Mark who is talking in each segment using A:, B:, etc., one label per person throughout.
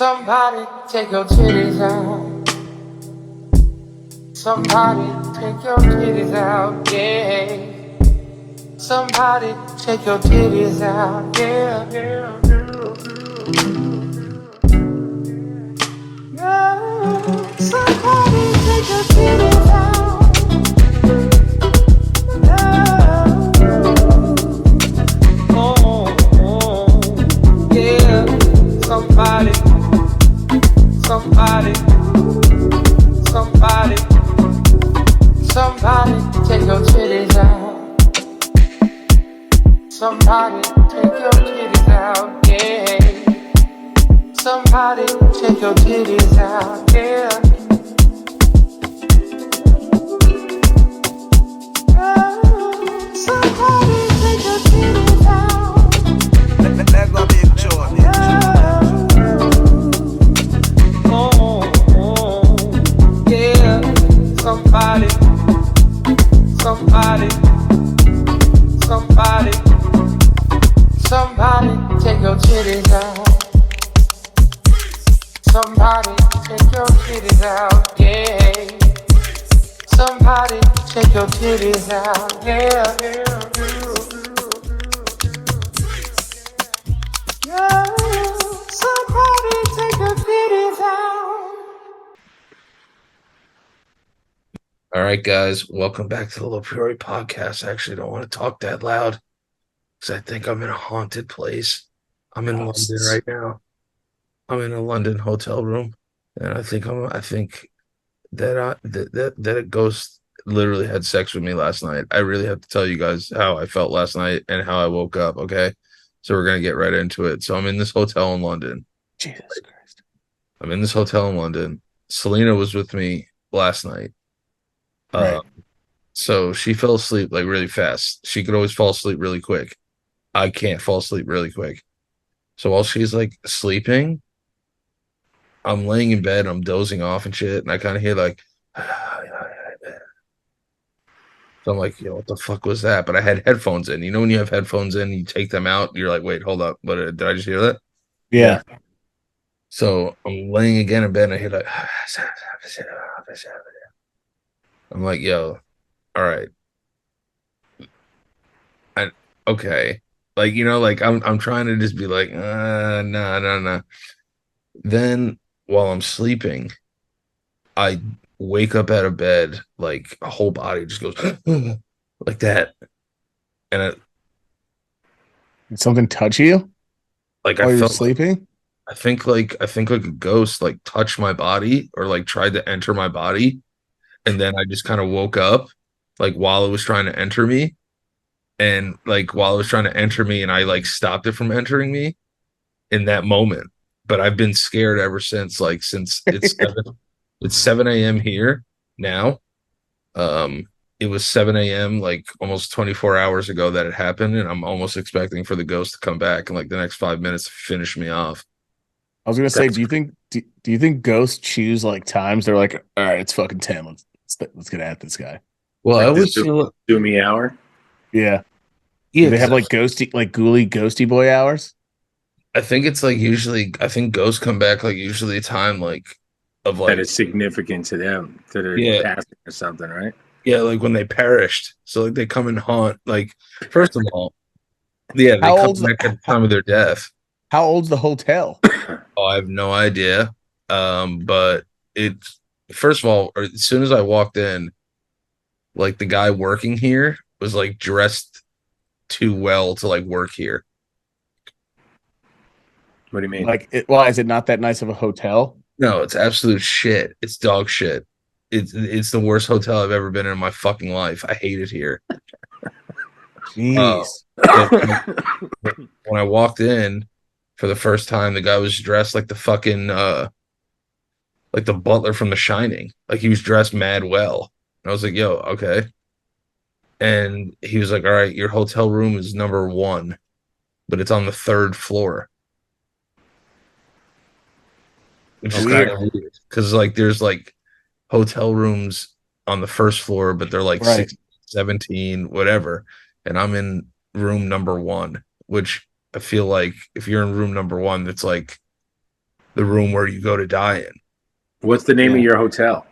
A: Somebody take your titties out. Somebody take your titties out, yeah. Somebody take your titties out, yeah, yeah, yeah. Yeah. Somebody take your titties out. Yeah. Oh, oh, yeah. Somebody, somebody, somebody, somebody take your titties out. Somebody take your titties out, yeah. Somebody take your titties out, yeah. Somebody take your titties out.
B: That's my big joy.
A: Oh, oh, yeah. Somebody, somebody, somebody, somebody take your titties out. Somebody take your titties out, yeah. Somebody take your titties out, yeah, yeah, yeah. Somebody take your titties out.
C: All right, guys, welcome back to the LoPriore podcast. I actually don't want to talk that loud because I think I'm in a haunted place. I'm in London right now. I'm in a London hotel room, and I think that a ghost literally had sex with me last night. I really have to tell you guys how I felt last night and how I woke up. Okay, so we're gonna get right into it. So I'm in this hotel in London.
D: Jesus Christ!
C: I'm in this hotel in London. Selena was with me last night.
D: Right.
C: So she fell asleep like really fast. She could always fall asleep really quick. I can't fall asleep really quick. So while she's like sleeping, I'm laying in bed, I'm dozing off and shit, and I kind of hear like, so I'm like, yo, what the fuck was that? But I had headphones in. You know when you have headphones in, you take them out, you're like, wait, hold up, but did I just hear that?
D: Yeah.
C: So I'm laying again in bed, and I hear like, I'm like, yo, all right, okay, like like I'm trying to just be like, no. Then while I'm sleeping, I wake up out of bed, like a whole body just goes like that, and
D: Did something touch you
C: I
D: while you were
C: felt
D: sleeping?
C: I think like a ghost like touched my body or like tried to enter my body, and then I just kind of woke up like while it was trying to enter me, and like while it was trying to enter me, and I like stopped it from entering me in that moment. But I've been scared ever since, like since it's 7 a.m. here now. It was 7 a.m. like almost 24 hours ago that it happened, and I'm almost expecting for the ghost to come back in like the next 5 minutes to finish me off.
D: I was gonna say, do you think ghosts choose like times? They're like, all right, it's fucking 10. Let's get at this guy.
C: Well,
E: like
C: I always
E: this
C: feel
E: do me hour.
D: Yeah.
C: yeah,
D: Do they
C: 'cause
D: have like ghosty boy hours?
C: I think it's like usually I think ghosts come back like usually a time like of
E: That
C: like
E: is significant to them, to their
C: yeah,
E: passing or something, right?
C: yeah, like when they perished. So like they come and haunt. Like first of all, yeah, they
D: How
C: come
D: old's
C: back at the time of their death.
D: how old's the hotel?
C: Oh, I have no idea. But it's first of all, as soon as I walked in, like the guy working here was like dressed too well to like work here.
E: What do you mean?
D: Like, why is it not that nice of a hotel?
C: No, it's absolute shit. It's dog shit. It's the worst hotel I've ever been in my fucking life. I hate it here.
D: Jeez.
C: But when I walked in for the first time, the guy was dressed like the fucking like the butler from The Shining. Like he was dressed mad well. And I was like, yo, okay. And he was like, all right, your hotel room is number 1, but it's on the 3rd floor. Which is kind of weird. Because like there's like hotel rooms on the 1st floor, but they're like
D: Right.
C: 16, 17, whatever. And I'm in room number 1, which I feel like if you're in room number 1, that's like the room where you go to die in.
E: What's the name of
D: Yeah.
E: your hotel?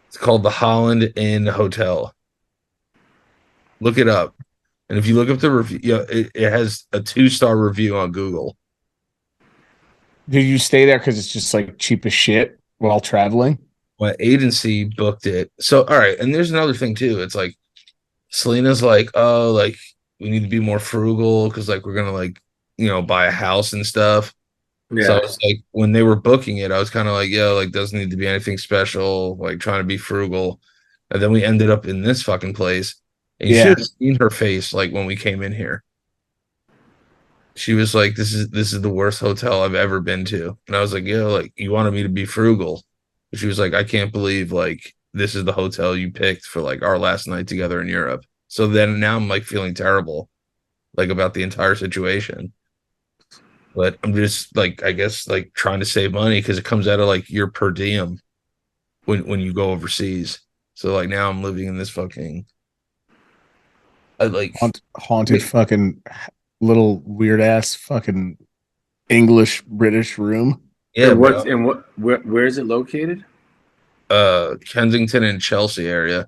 C: It's called the Holland Inn Hotel. Look it up. And if you look up the review, it has a 2-star review on Google.
D: Did you stay there because it's just like cheap as shit while traveling?
C: My agency booked it. So, all right. And there's another thing too. It's like Selena's like, oh, like we need to be more frugal because like we're gonna like, buy a house and stuff. So I
E: Yeah.
C: was like, when they were booking it, I was kind of like, yo, like doesn't need to be anything special, like trying to be frugal. And then we ended up in this fucking place. And you
D: Yeah.
C: should have seen her face like when we came in here. She was like, this is the worst hotel I've ever been to. And I was like, yo, like you wanted me to be frugal. She was like, I can't believe like this is the hotel you picked for like our last night together in Europe. So then now I'm like feeling terrible, like about the entire situation. But I'm just like, I guess like trying to save money because it comes out of like your per diem when you go overseas. So like now I'm living in this fucking I like
D: Haunted fucking little weird ass fucking English British room.
C: yeah,
E: And
C: bro.
E: where is it located?
C: Kensington and Chelsea area.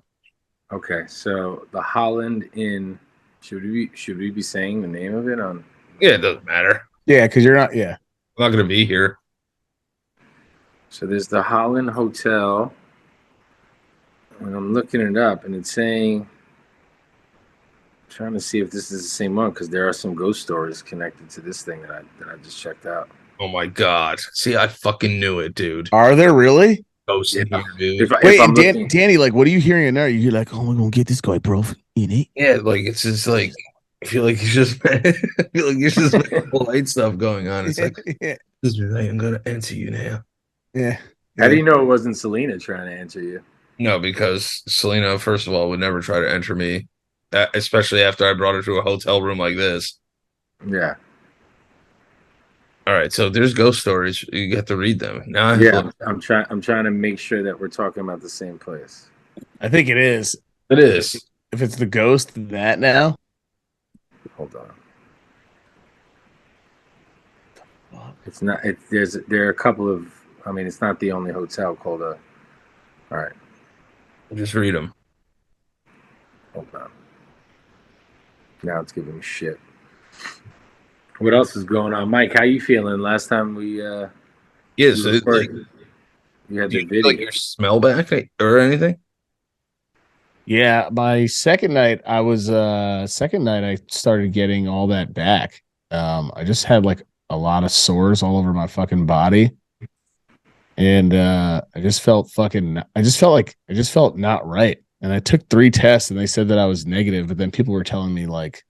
E: Okay, so the Holland Inn. Should we be saying the name of it on?
C: Yeah, it doesn't matter.
D: Yeah, because you're not. Yeah,
C: I'm not gonna be here.
E: So there's the Holland Hotel, and I'm looking it up, and it's saying, trying to see if this is the same one because there are some ghost stories connected to this thing that I just checked out.
C: Oh my god. See, I fucking knew it, dude.
D: are there really?
C: Ghost in
E: Yeah.
C: here, dude.
E: If
D: Wait,
E: I'm
D: and
E: looking,
D: Danny, like, what are you hearing in there? You're like, oh, we're gonna get this guy, bro. In it.
C: Yeah, like it's just like I feel like it's just I feel like it's just like polite stuff going on. It's like
D: yeah,
C: this is I'm gonna answer you now.
D: yeah.
E: how do you know it wasn't Selena trying to answer you?
C: No, because Selena, first of all, would never try to enter me, especially after I brought her to a hotel room like this.
E: Yeah,
C: All right, so there's ghost stories. You get to read them. Now I have to
E: yeah.
C: look.
E: I'm trying to make sure that we're talking about the same place.
D: I think it is.
C: It is.
D: If it's the ghost, that now.
E: Hold on. It's not. There are a couple of. I mean, it's not the only hotel called a. All right,
C: Just read them.
E: hold on. Now it's giving me shit. What else is going on, Mike? How you feeling? Last time we
C: Yeah,
E: you
C: so like,
E: recorded, you had
C: do
E: the
C: you
E: video.
C: feel like your smell back or anything?
D: Yeah, my second night, I started getting all that back. I just had like a lot of sores all over my fucking body. And I just felt not right. And I took 3 tests and they said that I was negative, but then people were telling me like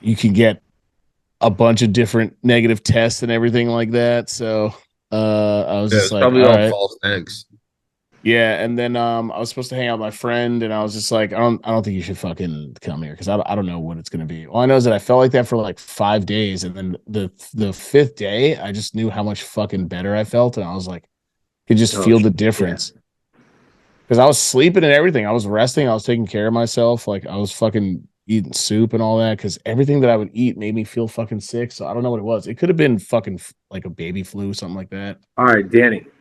D: you can get a bunch of different negative tests and everything like that. So I was
C: Yeah,
D: just
C: it's
D: like,
C: probably
D: all
C: all
D: right.
C: false eggs.
D: Yeah, and then I was supposed to hang out with my friend, and I was just like, I don't think you should fucking come here because I don't know what it's gonna be. All I know is that I felt like that for like 5 days, and then the 5th day, I just knew how much fucking better I felt, and I was like, could just
E: Oh,
D: feel the
E: shit,
D: difference because I was sleeping and everything. I was resting, I was taking care of myself, like I was fucking eating soup and all that because everything that I would eat made me feel fucking sick. So I don't know what it was. It could have been fucking like a baby flu, something like that.
E: All right, Danny. I'm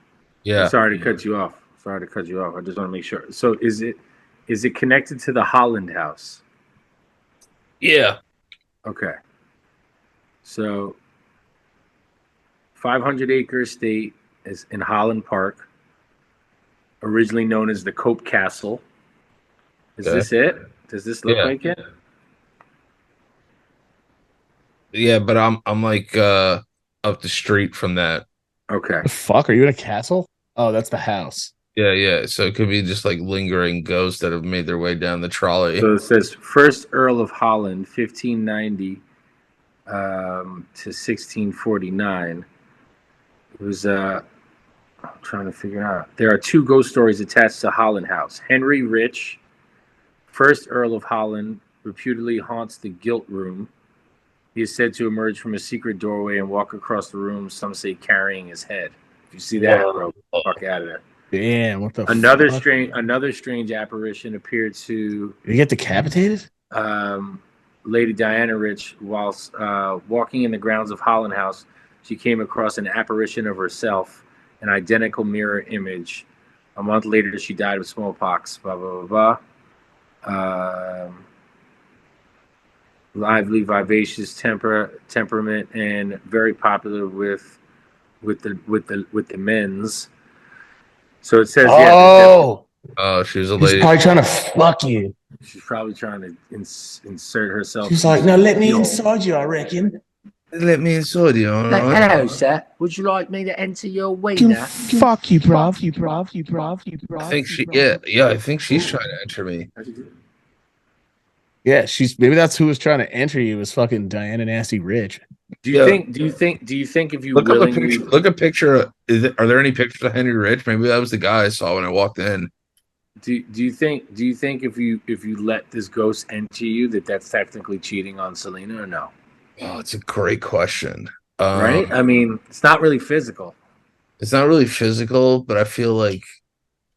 C: Yeah.
E: sorry to cut you off. I just want to make sure. So is it connected to the Holland House?
C: Yeah.
E: Okay. So 500-acre estate is in Holland Park, originally known as the Cope Castle. Is
C: Okay.
E: this it? Does this look
C: Yeah.
E: like it?
C: Yeah, but I'm like up the street from that.
E: Okay.
D: The fuck, are you in a castle? Oh, that's the house.
C: Yeah, yeah. So it could be just like lingering ghosts that have made their way down the trolley.
E: So it says first Earl of Holland, 1590 to 1649. It was I'm trying to figure out. There are 2 ghost stories attached to Holland House. Henry Rich, first Earl of Holland, reputedly haunts the Gilt Room. He is said to emerge from a secret doorway and walk across the room, some say carrying his head. If you see that, bro, fuck out of there.
D: Damn, what the
E: Another
D: fuck?
E: strange apparition appeared to
D: Did you get decapitated?
E: Lady Diana Rich whilst walking in the grounds of Holland House she came across an apparition of herself, an identical mirror image. A month later, she died of smallpox. Blah blah blah blah. Lively, vivacious temperament, and very popular with the men's. So it says,
D: Oh,
C: Oh, she was a
D: she's
C: lady.
D: probably trying to fuck you.
E: she's probably trying to insert herself.
D: She's like, no, let me inside you, I reckon.
C: Let me inside you. All right.
E: Hello, sir. Would you like me to enter your
D: Can
E: wiener?
D: fuck you, bruv.
C: I think I think she's trying to enter me.
D: Yeah, maybe that's who was trying to enter you was fucking Diana Nasty Rich.
E: Do you think if you
C: Look up a
E: willingly
C: picture. Look a picture. Are there any pictures of Henry Rich? Maybe that was the guy I saw when I walked in.
E: do you think if you let this ghost enter you that's technically cheating on Selena or no?
C: Oh, it's a great question.
E: Right? I mean, it's not really physical.
C: It's not really physical, but I feel like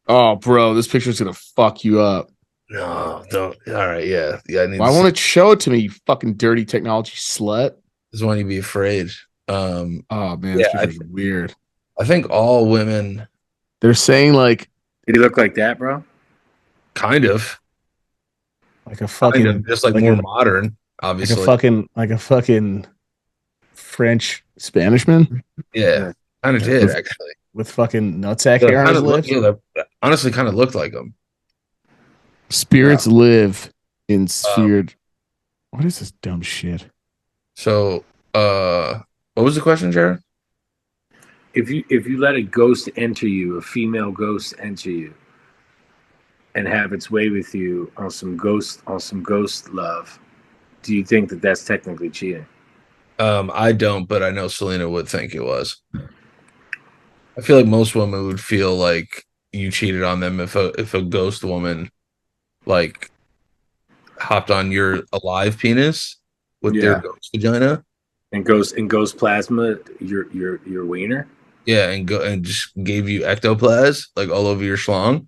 D: Oh, bro, this picture's gonna fuck you up.
C: no, don't. All right, yeah. I need.
D: Why won't it show it to me, you fucking dirty technology slut?
C: This one you be afraid.
D: Oh man,
C: Yeah,
D: this picture's weird.
C: I think all women
D: They're saying like
E: Did he look like that, bro?
C: kind of
D: a fucking
C: just like
D: like
C: more
D: a-
C: modern, obviously.
D: like a fucking French Spanishman
C: Yeah, kind of did actually.
D: with fucking nutsack
C: Yeah,
D: hair on
C: kind
D: his
C: of look,
D: lips.
C: yeah, that honestly kind of looked like him.
D: Spirits live in sphered. What is this dumb shit?
C: So, what was the question, Jared?
E: If you let a ghost enter you, a female ghost enter you, and have its way with you on some ghost love, do you think that's technically cheating?
C: I don't, but I know Selena would think it was. I feel like most women would feel like you cheated on them if a ghost woman like hopped on your alive penis with their ghost vagina.
E: And ghost plasma, your wiener.
C: Yeah, and just gave you ectoplasm like all over your schlong.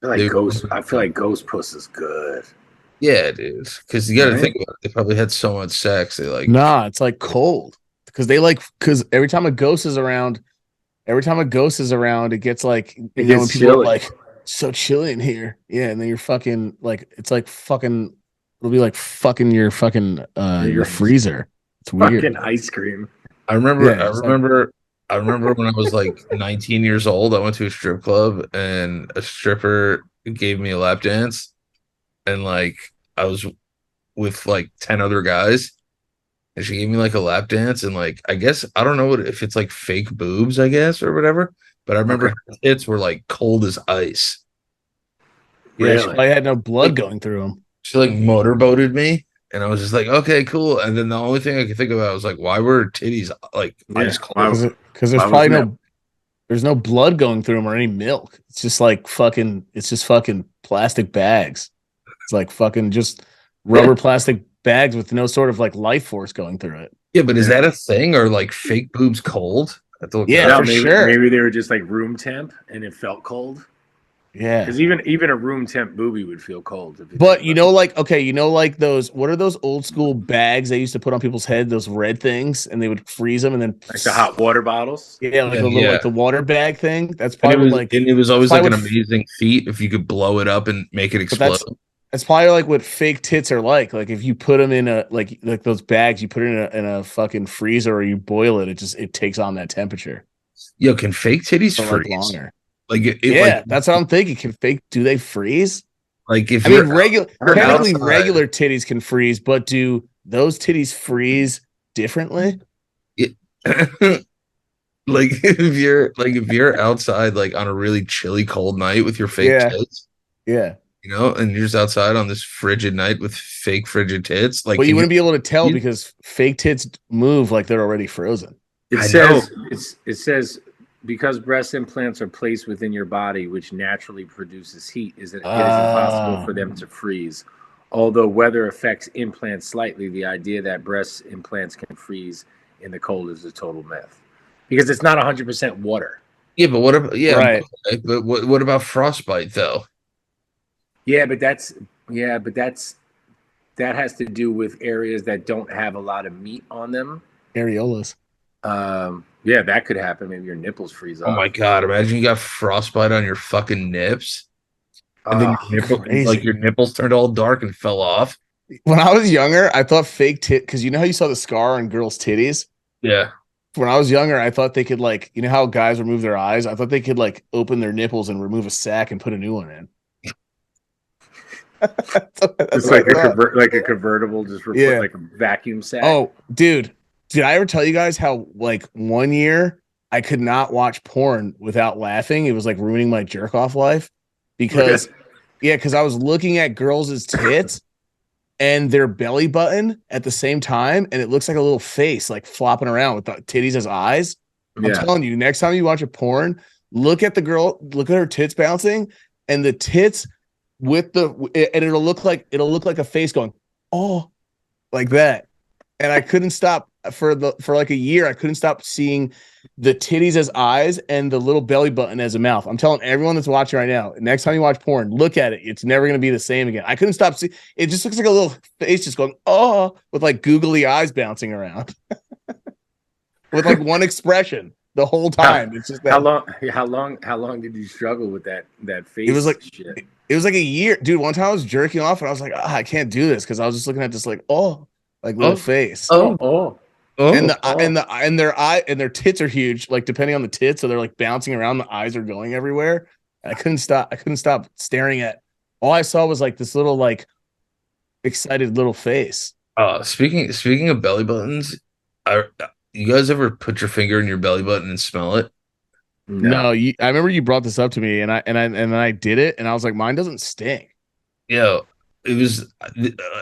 E: I feel like ghost puss is good.
C: Yeah, it is. Because you got to think about it. They probably had so much sex. They like
D: Nah, it's like cold because every time a ghost is around, it gets like when people
E: chilly.
D: are like so chilly in here. Yeah, and then you're fucking like it's like fucking it'll be like fucking your fucking your freezer. It's weird.
E: Fucking ice cream.
C: I remember.
D: Yeah,
C: I remember when I was like 19 years old. I went to a strip club and a stripper gave me a lap dance, and like I was with like 10 other guys, and she gave me like a lap dance, and like I guess I don't know if it's like fake boobs, I guess, or whatever. But I remember her tits were like cold as ice.
D: Yeah, she probably had no blood going through them.
C: She like motorboated me, and I was just like, okay, cool. And then the only thing I could think about was like, why were her titties like ice cold?
D: Because there's probably there's no blood going through them or any milk. It's just fucking plastic bags. It's like fucking just rubber plastic bags with no sort of like life force going through it.
C: Yeah, but is that a thing or like fake boobs cold? I have to look
D: Yeah,
C: that up.
D: sure.
E: Maybe they were just like room temp and it felt cold.
D: Yeah,
E: because even a room temp boobie would feel cold.
D: But like those, what are those old school bags they used to put on people's head? Those red things, and they would freeze them, and then
E: like the hot water bottles.
D: Yeah, like like the water bag thing. That's
C: And
D: probably
C: it was always like an amazing feat if you could blow it up and make it explode.
D: That's probably like what fake tits are like. Like if you put them in a like those bags, you put it in a fucking freezer or you boil it, it takes on that temperature.
C: Yo, can fake titties freeze?
D: Longer.
C: Like
D: that's what I'm thinking. Do they freeze?
C: Like if
D: regular titties can freeze, but do those titties freeze differently?
C: Like if you're outside like on a really chilly cold night with your fake tits, and you're just outside on this frigid night with fake frigid tits, like,
D: but you wouldn't be able to tell because fake tits move like they're already frozen.
E: It says because breast implants are placed within your body, which naturally produces heat, it is impossible for them to freeze. Although weather affects implants slightly, the idea that breast implants can freeze in the cold is a total myth. Because it's not 100% water.
C: Yeah, but what about but what about frostbite though?
E: That has to do with areas that don't have a lot of meat on them.
D: Areolas.
E: Yeah, that could happen. Maybe your nipples freeze
C: Oh
E: off.
C: my god! Imagine you got frostbite on your fucking nips, and then
E: Oh,
D: crazy.
C: your nipples turned all dark and fell off.
D: When I was younger, I thought fake tit because you know how you saw the scar on girls' titties.
C: Yeah.
D: When I was younger, I thought they could like, you know how guys remove their eyes. I thought they could like open their nipples and remove a sack and put a new one in. That's
E: it's
D: what
E: like
D: I thought.
E: like a convertible, just
D: Yeah.
E: like a vacuum sack.
D: Oh, dude, did I ever tell you guys how like one year I could not watch porn without laughing? It was like ruining my jerk off life because because I was looking at girls' tits and their belly button at the same time, and it looks like a little face like flopping around with the titties as eyes. I'm telling you, next time you watch a porn, look at the girl, look at her tits bouncing, and the tits with and it'll look like a face going, oh, like that. And I couldn't stop for like a year. I couldn't stop seeing the titties as eyes and the little belly button as a mouth. I'm telling everyone that's watching right now, next time you watch porn, look at it. It's never going to be the same again. I couldn't stop seeing it. Just looks like a little face just going, oh, with like googly eyes bouncing around with like one expression the whole time. It's just that.
E: How long did you struggle with that face?
D: It was like
E: shit?
D: It was like a year, dude. One time I was jerking off and I was like, I can't do this because I was just looking at this like, oh, like little face.
E: Oh.
D: And their tits are huge, like depending on the tits, so they're like bouncing around. The eyes are going everywhere. And I couldn't stop staring at. All I saw was like this little like excited little face.
C: Speaking of belly buttons, you guys ever put your finger in your belly button and smell it?
D: No, I remember you brought this up to me, and I did it, and I was like, mine doesn't stink.
C: Yeah, it was.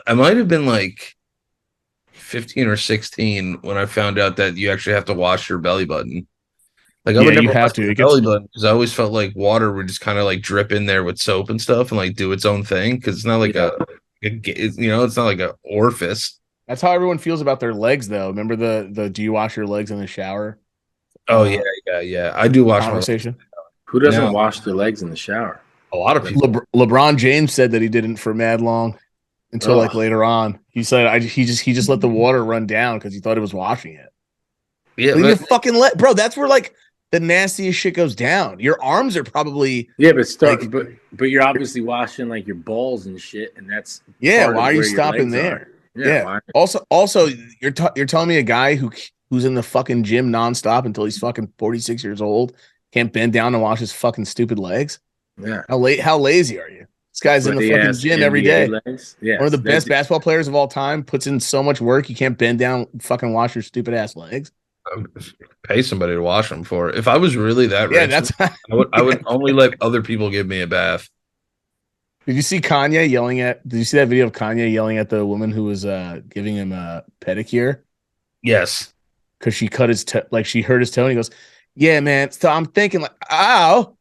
C: I might have been like 15 or 16 when I found out that you actually have to wash your belly button. Like I would never wash my belly button because I always felt like water would just kind of like drip in there with soap and stuff and like do its own thing because it's not like it's not like an orifice.
D: That's how everyone feels about their legs, though. Remember the do you wash your legs in the shower?
C: Oh yeah. I do wash
D: conversation.
E: Who doesn't wash their legs in the shower?
C: A lot of people.
D: LeBron James said that he didn't for mad long until like later on. He said he just let the water run down because he thought it was washing it.
C: Yeah,
D: your fucking bro. That's where like the nastiest shit goes down. Your arms are probably
E: but you're obviously washing like your balls and shit, and that's
D: why are you stopping there? Yeah. Also, you're telling me a guy who's in the fucking gym nonstop until he's fucking 46 years old can't bend down and wash his fucking stupid legs?
E: Yeah.
D: How lazy are you? This guy's in the fucking gym every day. Yeah. One of the best basketball players of all time puts in so much work. You can't bend down, fucking wash your stupid ass legs.
C: Pay somebody to wash them for it. If I was really that rich, I would only let other people give me a bath.
D: Did you see Kanye yelling at? Did you see that video of Kanye yelling at the woman who was giving him a pedicure?
C: Yes,
D: because she cut his like she hurt his toe. And he goes, "Yeah, man." So I'm thinking like, "Ow."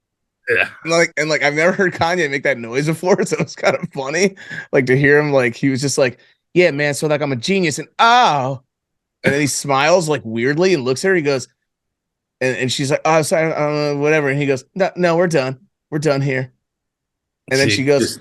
C: Yeah.
D: And I've never heard Kanye make that noise before, so it's kind of funny, like to hear him like he was just like, "Yeah, man." So like I'm a genius and ow. And then he smiles like weirdly and looks at her. He goes, and she's like, "Oh, sorry, whatever." And he goes, "No, we're done. We're done here." And then she goes,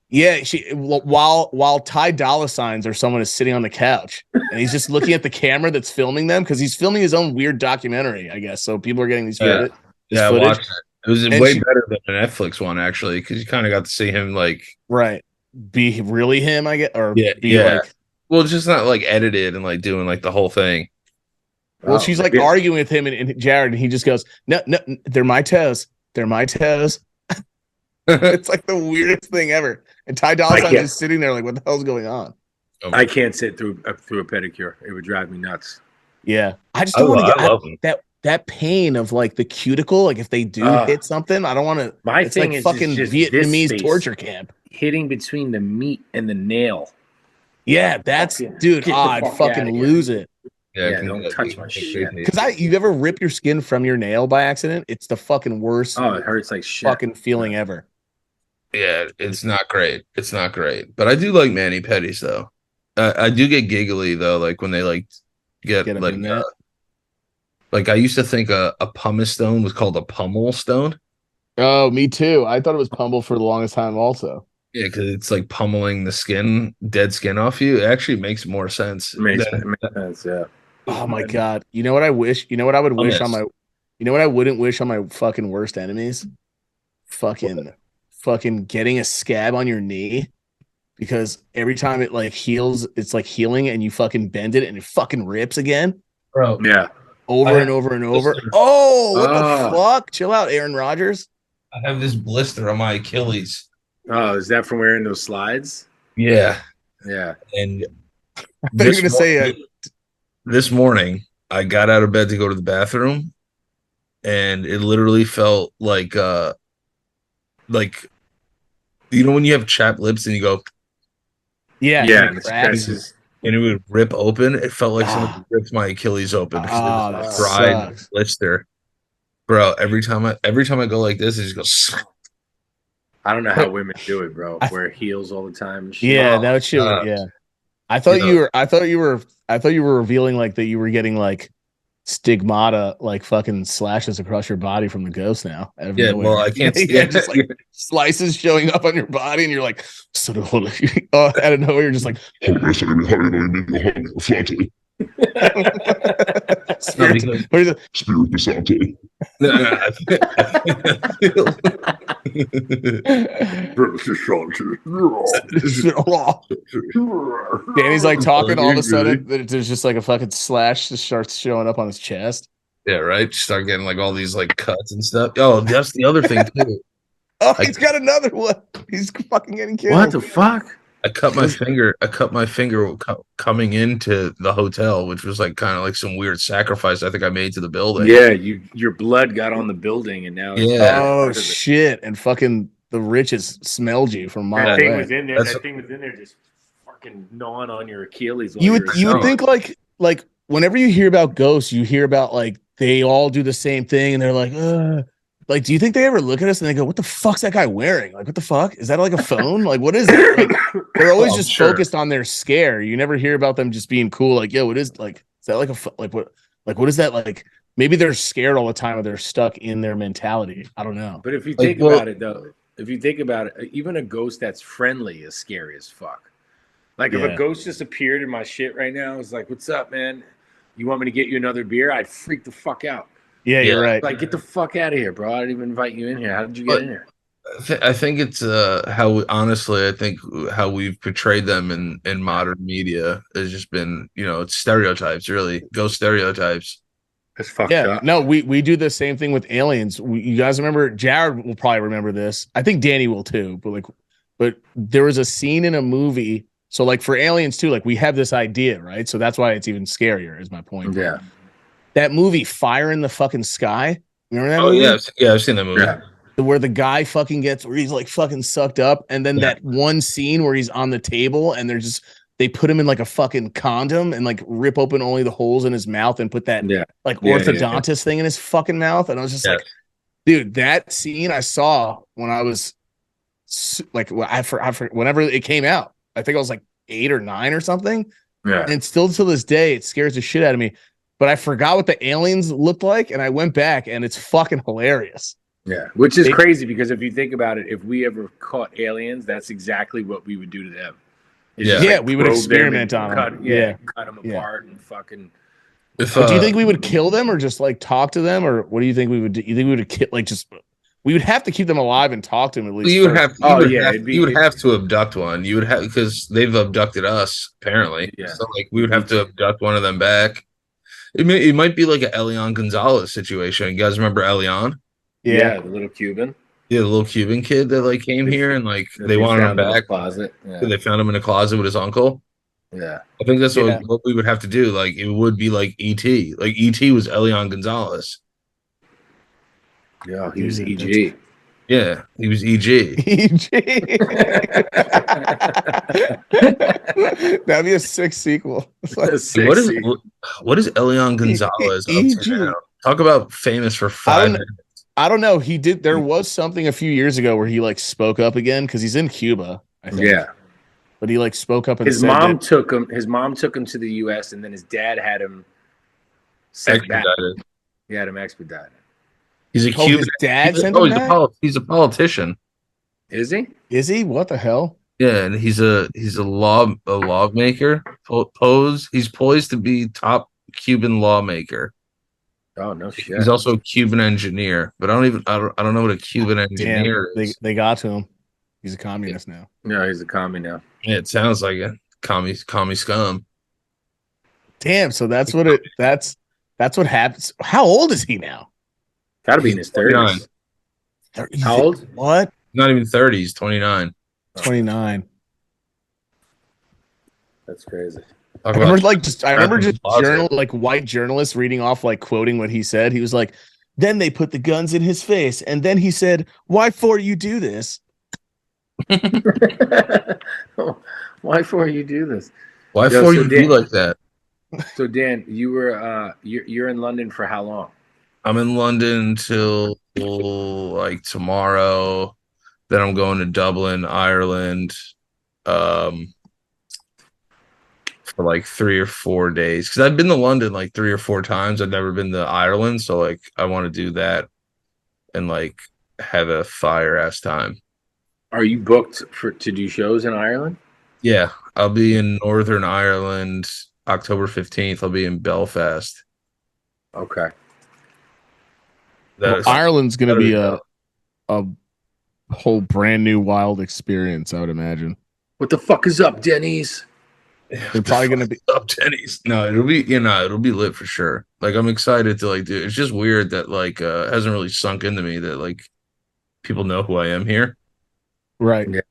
D: "Yeah." While Ty Dolla Signs or someone is sitting on the couch, and he's just looking at the camera that's filming them because he's filming his own weird documentary, I guess. So people are getting these footage.
C: I watched it. It was way better than the Netflix one actually because you kind of got to see him like
D: be really him, I guess, or
C: like. Well, it's just not like edited and like doing like the whole thing.
D: Well, she's like arguing with him and Jared, and he just goes, No, they're my toes. They're my toes. It's like the weirdest thing ever. And Ty Dolla Sign is sitting there like, what the hell's going on?
E: I can't sit through a pedicure. It would drive me nuts.
D: Yeah. I just don't want to get that pain of like the cuticle. Like if they do hit something, I don't want to.
E: My thing
D: like
E: is
D: fucking Vietnamese torture camp.
E: Hitting between the meat and the nail.
D: Yeah, that's dude. I'd fucking lose it.
E: Yeah, don't touch my shit.
D: Because you ever rip your skin from your nail by accident? It's the fucking worst.
E: Oh, it hurts like shit.
D: Fucking feeling ever.
C: Yeah, it's not great. It's not great. But I do like mani pedis though. I do get giggly though, like when they like get like I used to think a pumice stone was called a pummel stone.
D: Oh, me too. I thought it was pummel for the longest time also.
C: Yeah, because it's like pummeling the skin, dead skin off you. It actually makes more sense.
E: Makes sense, yeah.
D: Oh my god! You know what I wish? You know what I would wish on
C: Hummus.
D: my? You know what I wouldn't wish on my fucking worst enemies? Fucking getting a scab on your knee because every time it like heals, it's like healing, and you fucking bend it and it fucking rips again
C: Bro,
E: Yeah.
D: over and over and over. Oh, what the fuck? Chill out, Aaron Rodgers.
C: I have this blister on my Achilles.
E: Oh, is that from wearing those slides?
C: Yeah.
E: Yeah.
C: And
D: They're gonna say
C: this morning, I got out of bed to go to the bathroom, and it literally felt like you know when you have chapped lips and you go
D: yeah,
E: Yeah.
D: and
E: And
D: it
E: it
D: cracks.
E: stretches.
C: and it would rip open. It felt like someone ripped my Achilles open because
D: Oh,
C: it
D: that
C: was a dried
D: sucks.
C: blister. Bro, every time I go like this, it just goes.
E: I don't know how women do it, bro. Wear heels all the time and shit.
D: Yeah,
C: Oh,
D: that shit.
C: God.
D: Yeah, I thought
C: Yeah.
D: you were revealing like that you were getting like stigmata, like fucking slashes across your body from the ghost now. Out of
C: Yeah,
D: nowhere.
C: well, I can't.
D: Yeah, just like slices showing up on your body, and you're like, sort of out of nowhere, you're just like, spirit,
C: because-
D: what is it?
F: Spirit Desante.
C: No,
D: Danny's like talking, all of a sudden
C: Really?
D: there's just like a fucking slash just starts showing up on his chest.
C: Yeah, right. Start getting like all these like cuts and stuff. Oh, that's the other thing too.
D: Oh, he's got another one. He's fucking getting killed.
E: What the fuck?
C: I cut my finger. Coming into the hotel, which was like kind of like some weird sacrifice I think I made to the building.
E: Yeah, your blood got on the building and now it's
C: Yeah.
D: Oh shit! And fucking the riches smelled you from miles
E: that thing
D: away.
E: was in there.
C: That's-
E: That thing was in there just fucking gnawing on your Achilles.
D: You would think like whenever you hear about ghosts, you hear about like they all do the same thing, and they're like, ugh. Like, do you think they ever look at us and they go, "What the fuck's that guy wearing? Like, what the fuck is that? Like a phone? Like, what is that?" Like, they're always
C: Oh,
D: just
C: sure.
D: focused on their scare. You never hear about them just being cool. Like, yo, what is like? Is that like what is that like? Maybe they're scared all the time, or they're stuck in their mentality. I don't know.
E: But if you
C: Like,
E: think
C: well-
E: about it, though, even a ghost that's friendly is scary as fuck. Like if
D: Yeah.
E: a ghost just appeared in my shit right now, it's like, "What's up, man? You want me to get you another beer?" I'd freak the fuck out.
D: Yeah, you're
C: Yeah.
D: right.
E: Like, get the fuck out of here, bro! I didn't even invite you in here. How did you get
C: But-
E: in here?
C: I think it's I think how we've portrayed them in modern media has just been, it's stereotypes, really. Ghost stereotypes.
E: That's fucked
D: Yeah,
E: up.
D: no, we do the same thing with aliens. You guys remember? Jared will probably remember this. I think Danny will too. But there was a scene in a movie. So like for aliens too, like we have this idea, right? So that's why it's even scarier. Is my point.
E: Yeah.
D: That movie, Fire in the Fucking Sky. Remember that
C: Oh
D: movie?
C: yeah, I've seen that movie.
E: Yeah.
D: Where the guy fucking gets where he's like fucking sucked up, and then that one scene where he's on the table and they put him in like a fucking condom and like rip open only the holes in his mouth and put that like orthodontist thing in his fucking mouth. And I was just like, dude, that scene I saw when I was like, whenever it came out, I think I was like 8 or 9 or something.
E: Yeah.
D: And still to this day, it scares the shit out of me. But I forgot what the aliens looked like, and I went back, and it's fucking hilarious.
E: Yeah, which is crazy because if you think about it, if we ever caught aliens, that's exactly what we would do to them. It's
C: Yeah.
E: just,
D: Yeah,
E: like,
D: we would
E: probe
D: experiment
E: them
D: on
E: and
D: them. Yeah.
E: cut them
D: Yeah.
E: apart and fucking.
C: If,
D: But do you think we would kill them or just like talk to them, or what do you think we would do? You think we would like just we would have to keep them alive and talk to them at least.
C: you would
D: first.
C: have you would have to abduct one. You would have because they've abducted us apparently.
E: Yeah.
C: So like we would have to abduct one of them back. It might be like an Elian Gonzalez situation. You guys remember Elian?
E: Yeah, the little Cuban.
C: Yeah, the little Cuban kid that like came here and like they wanted him
E: found in the
C: back.
E: closet. Yeah.
C: They found him in a closet with his uncle.
E: Yeah.
C: I think that's what we would have to do. Like it would be like E.T. Like E.T. was Elian Gonzalez.
E: Yeah, he was EG.
C: Yeah, he was E.G.
D: That'd be a sick sequel.
C: What is Elian Gonzalez up to now? Talk about famous for 5 minutes.
D: I don't know. He did. There was something a few years ago where he like spoke up again because he's in Cuba. I think.
E: Yeah,
D: but he like spoke up and
E: his
D: said
E: mom
D: that,
E: took him. His mom took him to the U.S. and then his dad had him sent back.
C: Expedited.
E: He had him expedited.
C: He's a
D: Oh,
C: Cuban.
D: his dad sent him back?
C: He's a politician.
E: Is he?
D: Is he? What the hell?
C: Yeah, and he's a lawmaker. He's poised to be top Cuban lawmaker.
E: Oh no shit.
C: He's also a Cuban engineer, but I don't know what a Cuban
D: Damn,
C: engineer is.
D: they got to him. He's a communist now.
E: No, he's a commie now.
C: Yeah, it sounds like it. Commie scum.
D: Damn, so that's what happens. How old is he now?
E: Got to be in his 30s. How old?
D: What?
C: Not even 30. He's 29.
D: 29.
E: That's crazy.
C: Talk
D: I
C: about-
D: remember just
C: Closet.
D: white journalists reading off, like quoting what he said. He was like, then they put the guns in his face, and then he said, "Why for you do this?"
E: Why for you do this?
C: Why
E: Yo,
C: for
E: so
C: you
E: Dan-
C: be like that?
E: So Dan, you were you're in London for how long?
C: I'm in London till like tomorrow. Then I'm going to Dublin, Ireland, for like 3 or 4 days. Because I've been to London like 3 or 4 times. I've never been to Ireland, so like I want to do that and like have a fire ass time.
E: Are you booked to do shows in Ireland?
C: Yeah, I'll be in Northern Ireland October 15th. I'll be in Belfast.
E: Okay.
C: That is-
D: Ireland's gonna
C: that'll
D: be
C: be
D: a whole brand new wild experience, I would imagine.
E: What the fuck is up, Denny's?
D: They're probably gonna be
C: up tennies. No, it'll be lit for sure. Like I'm excited to like do. It's just weird that like it hasn't really sunk into me that like people know who I am here
D: right.
C: and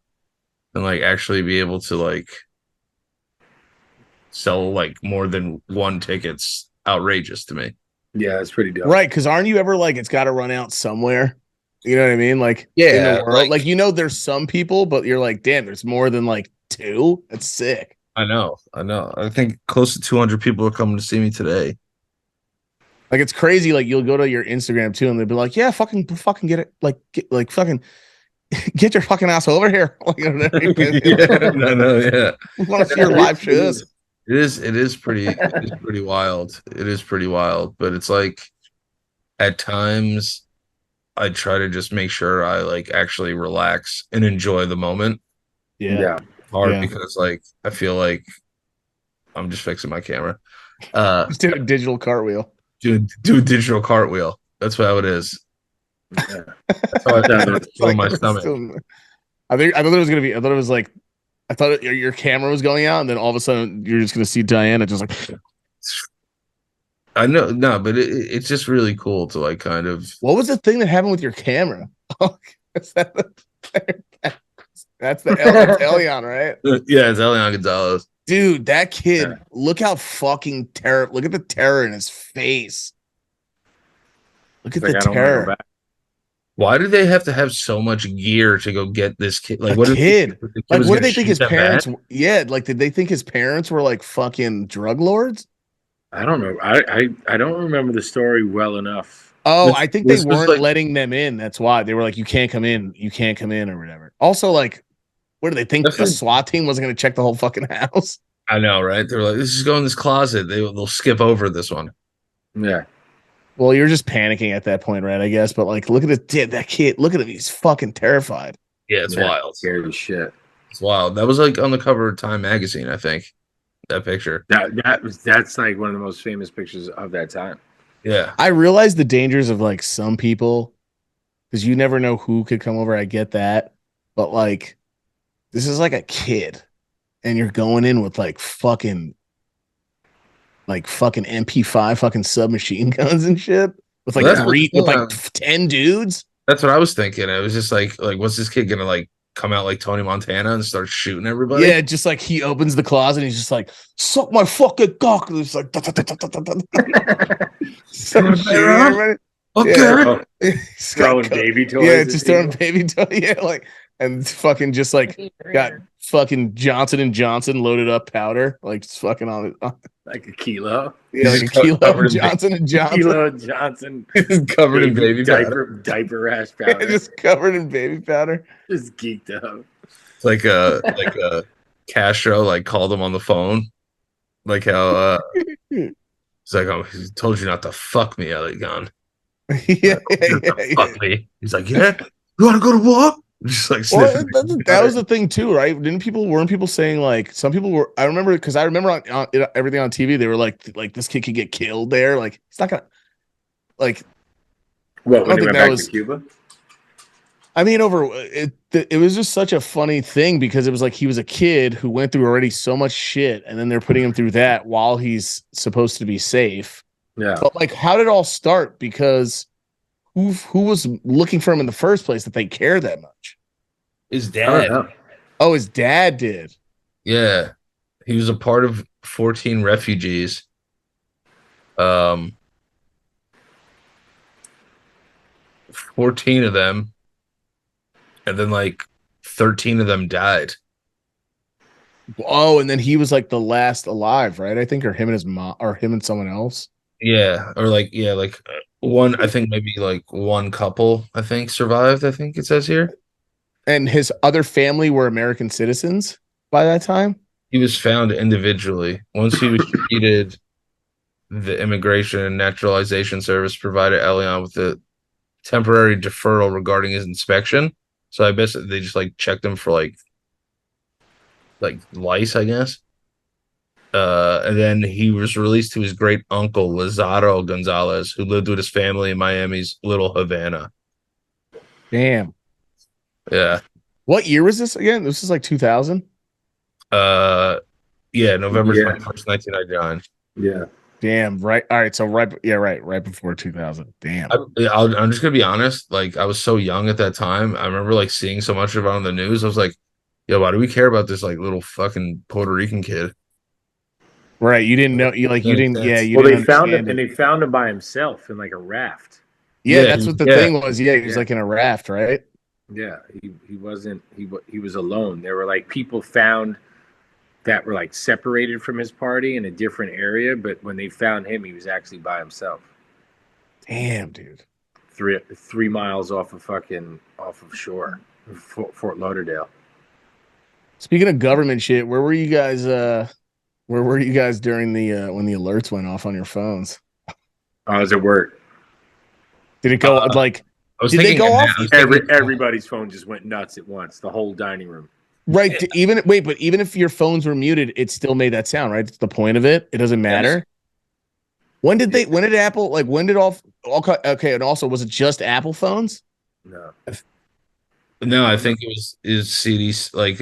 C: like actually be able to like sell like more than one ticket's outrageous to me.
E: Yeah, that's pretty dope.
D: Right, because aren't you ever like it's got to run out somewhere? You know what I mean? Like in
C: Yeah,
D: the world, like there's some people, but you're like, damn, there's more than like 2. That's sick.
C: I know. I think close to 200 people are coming to see me today.
D: Like it's crazy. Like you'll go to your Instagram too, and they'll be like, yeah, fucking get it, like fucking get your fucking ass over here. Like, you know what I mean?
C: Yeah.
D: We want to see your live shows.
C: It is pretty wild. It is pretty wild, but it's like at times I try to just make sure I like actually relax and enjoy the moment.
E: Yeah.
C: Hard
D: Yeah.
C: because like I feel like I'm just fixing my camera.
D: Just do a digital cartwheel.
C: Do a digital cartwheel. That's how it is.
E: Yeah.
C: That's how I feel in my stomach.
D: I thought it was gonna be. I thought it was like. I thought your camera was going out, and then all of a sudden you're just gonna see Diana just like.
C: I know, no, but it's just really cool to like kind of.
D: What was the thing that happened with your camera? That's that's Elian, right?
C: Yeah, it's Elian Gonzalez.
D: Dude, that kid, look how fucking terror. Look at the terror in his face. Look at
E: Like,
D: the
E: I don't wanna go
D: terror.
E: back.
C: Why do they have to have so much gear to go get this kid? Like,
D: A
C: what?
D: kid.
C: The kid
D: Like,
C: was
D: what did
C: gonna
D: they think
C: shoot
D: his
C: them
D: parents?
C: back?
D: Yeah, like, did they think his parents were like fucking drug lords?
E: I don't know. I don't remember the story well enough.
D: Oh,
C: This-
D: I think they
C: this was
D: weren't
C: like-
D: letting them in. That's why they were like, "You can't come in. You can't come in," or whatever. Also, like, what do they think?
C: That's
D: The
C: like-
D: SWAT team wasn't going to check the whole fucking house.
C: I know, right? They're like, "This is go in this closet." They'll skip over this one.
E: Yeah.
D: Well, you're just panicking at that point, right? I guess. But like, look at that kid. Look at him. He's fucking terrified.
C: Yeah, it's wild.
E: Scary as shit.
C: It's wild. That was like on the cover of Time magazine, I think. That picture.
E: That's like one of the most famous pictures of that time.
C: Yeah.
D: I realize the dangers of like some people because you never know who could come over. I get that, but like, this is like a kid, and you're going in with like fucking MP5 fucking submachine guns and shit with like
C: Well, that's
D: with like
C: what-
D: 10 dudes.
C: That's what I was thinking. It was just like what's this kid gonna like come out like Tony Montana and start shooting everybody?
D: Yeah, just like he opens the closet and he's just like, suck my fucking cock. And it's like, so shooting everybody.
C: Okay.
D: Yeah. He's got
E: Throwing baby toys.
D: yeah,
E: at
D: just
E: people.
D: throwing baby toy. Yeah, like and fucking just like got fucking Johnson and Johnson loaded up powder, like just fucking on it.
E: like a kilo.
D: Yeah, like a
C: Just
D: kilo
C: covered
D: of
C: in
D: Johnson and Johnson,
E: Kilo Johnson.
C: Covered in baby powder.
E: diaper rash
D: Yeah,
E: powder.
D: just covered in baby powder.
E: Just geeked out.
C: It's like a Castro like called him on the phone. Like how he's like, "Oh, he told you not to fuck me, Elian.
D: Yeah, yeah,
C: Not to
D: yeah,
C: fuck me." He's like, "Yeah, you want to go to war? just like
D: Well,
C: sniffing.
D: that was the thing too, right? Weren't people saying like some people were? I remember because I remember on everything on TV, they were like this kid could get killed there. Like it's not gonna like.
E: What,
D: I
E: when
D: don't
E: he
D: think
E: went
D: that
E: back
D: was.
E: to Cuba?
D: I mean, it was just such a funny thing because it was like he was a kid who went through already so much shit, and then they're putting him through that while he's supposed to be safe.
E: Yeah.
D: But like, how did it all start? Because who was looking for him in the first place that they care that much?
C: His
E: I don't
C: dad.
E: know.
D: Oh, his dad did.
C: Yeah, he was a part of 14 refugees. 14 of them, and then like 13 of them died.
D: Oh, and then he was like the last alive, right? I think, or him and his mom, or him and someone else.
C: Yeah, or like one. I think maybe like one couple. I think survived. I think it says here
D: And his other family were American citizens by that time.
C: he was found individually. Once he was treated, the Immigration and Naturalization Service provided Elian with a temporary deferral regarding his inspection. So I guess they just like checked him for like lice, I guess. And then he was released to his great uncle Lazaro Gonzalez, who lived with his family in Miami's Little Havana.
D: Damn.
C: Yeah.
D: What year was this again? This is like 2000.
C: Yeah, November
E: Yeah.
C: 21st, 1999.
E: Yeah.
D: Damn. Right. All right. So right before 2000. Damn.
C: I'm just gonna be honest. Like, I was so young at that time. I remember like seeing so much of it on the news. I was like, "Yo, why do we care about this like little fucking Puerto Rican kid?"
D: Right. You didn't know. You didn't. Yeah. You
E: Well,
D: didn't
E: they found him,
D: understand
E: and
D: it.
E: they found him by himself in like a raft.
D: Yeah,
C: Yeah,
D: that's what the
C: yeah.
D: thing was. Yeah, he was
E: Yeah.
D: like in a raft, right?
E: Yeah, he wasn't he was alone. There were like people found that were like separated from his party in a different area, but when they found him, he was actually by himself.
D: Damn, dude.
E: 3 miles off of shore, Fort Lauderdale.
D: Speaking of government shit, where were you guys? Where were you guys during the when the alerts went off on your phones?
E: I was at work.
D: Did it go like?
C: I was
D: Did they
C: thinking
D: go off?
C: I was thinking-
E: Everybody's phone just went nuts at once. The whole dining room.
D: Right. But even if your phones were muted, it still made that sound, right? That's the point of it. It doesn't matter. When did Apple, like, when did all okay, and also, was it just Apple phones?
E: No.
C: No, I think it was CD's like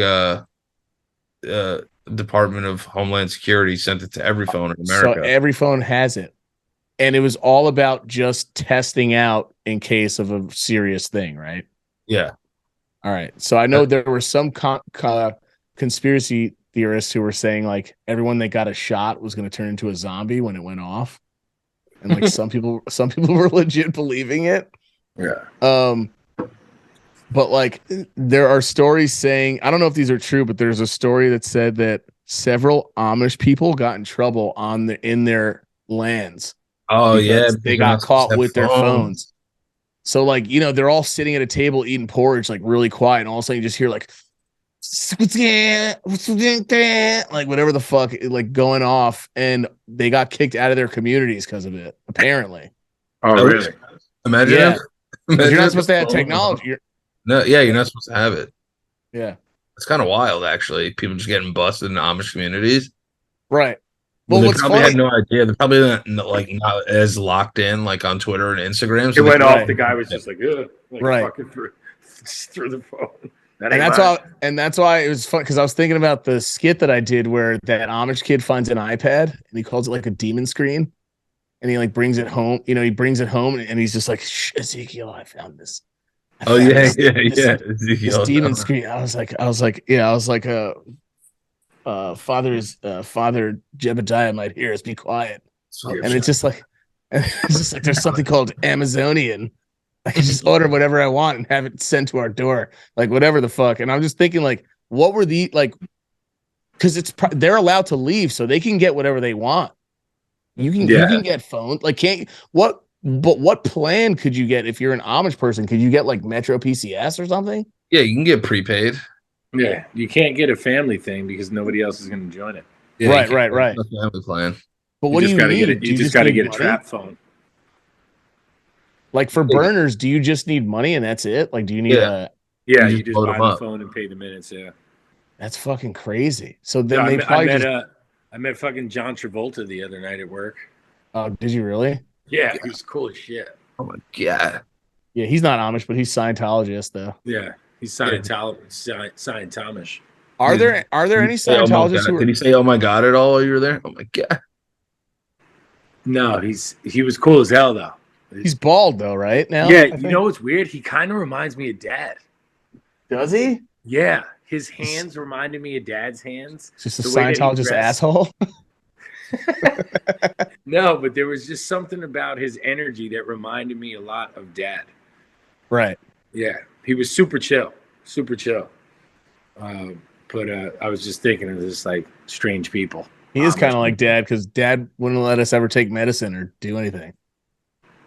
C: Department of Homeland Security sent it to every phone in America.
D: So every phone has it. And it was all about just testing out in case of a serious thing, right?
C: Yeah.
D: All right. So I know there were some conspiracy theorists who were saying like everyone that got a shot was going to turn into a zombie when it went off. And like some people were legit believing it.
E: Yeah.
D: But like there are stories saying, I don't know if these are true, but there's a story that said that several Amish people got in trouble in their lands.
C: Oh yeah,
D: They got caught with their phones. So like, they're all sitting at a table eating porridge, like really quiet, and all of a sudden you just hear like whatever the fuck, like going off, and they got kicked out of their communities because of it, apparently.
E: Oh, really?
C: Imagine,
D: Yeah.
C: imagine
D: You're not supposed to have technology.
C: You're not supposed to have it.
D: Yeah.
C: It's kind of wild, actually. People just getting busted in Amish communities.
D: Right.
C: Well, they
D: what's
C: probably
D: funny,
C: had no idea. They're probably not as locked in like on Twitter and Instagram.
E: It went
C: off.
E: off. The guy was just like, ugh, like
D: right,
E: fucking through the phone.
D: And that's why it was fun, because I was thinking about the skit that I did where that Amish kid finds an iPad and he calls it like a demon screen, and he like brings it home. He brings it home and he's just like, Shh, Ezekiel, I found this.
C: This
D: demon screen. I was like, Father Jebediah might hear us. Be quiet. And it's just like there's something called Amazonian. I can just order whatever I want and have it sent to our door, like whatever the fuck. And I'm just thinking, like, what were the like? Because they're allowed to leave, so they can get whatever they want. You can get phones. Like, But what plan could you get if you're an Amish person? Could you get like Metro PCS or something?
C: Yeah, you can get prepaid.
E: Yeah, you can't get a family thing because nobody else is going to join it.
C: Yeah,
D: right.
C: Family plan.
D: But what do you need?
E: You just got to get a trap phone.
D: Like for burners, do you just need money and that's it? Like, do you need
E: Yeah,
C: You
E: you just
C: load
E: buy
C: them
E: the
C: up.
E: phone and pay the minutes. Yeah.
D: That's fucking crazy. So then
E: Yeah,
D: they probably
E: I met fucking John Travolta the other night at work.
D: oh, did you really?
E: Yeah, he was cool as shit.
C: Oh my god.
D: Yeah, he's not Amish, but he's Scientologist though.
E: Yeah, he's
C: Yeah.
E: Scientologish.
D: Are there any
C: Did he say, oh my
D: Scientologists
C: god?
D: who are
C: Did he say oh my god at all while you were there? Oh my god.
E: No, he was cool as hell though.
D: he's bald though, right? Now?
E: Yeah,
D: I
E: you
D: think?
E: know what's weird? He kind of reminds me of Dad.
D: Does he?
E: Yeah, his hands reminded me of Dad's hands.
D: Just a
E: The way that he
D: Scientologist
E: dressed.
D: asshole.
E: No, but there was just something about his energy that reminded me a lot of Dad.
D: Right.
E: Yeah, he was super chill, super chill. But I was just thinking of this like strange people.
D: He is kind of like Dad because Dad wouldn't let us ever take medicine or do anything.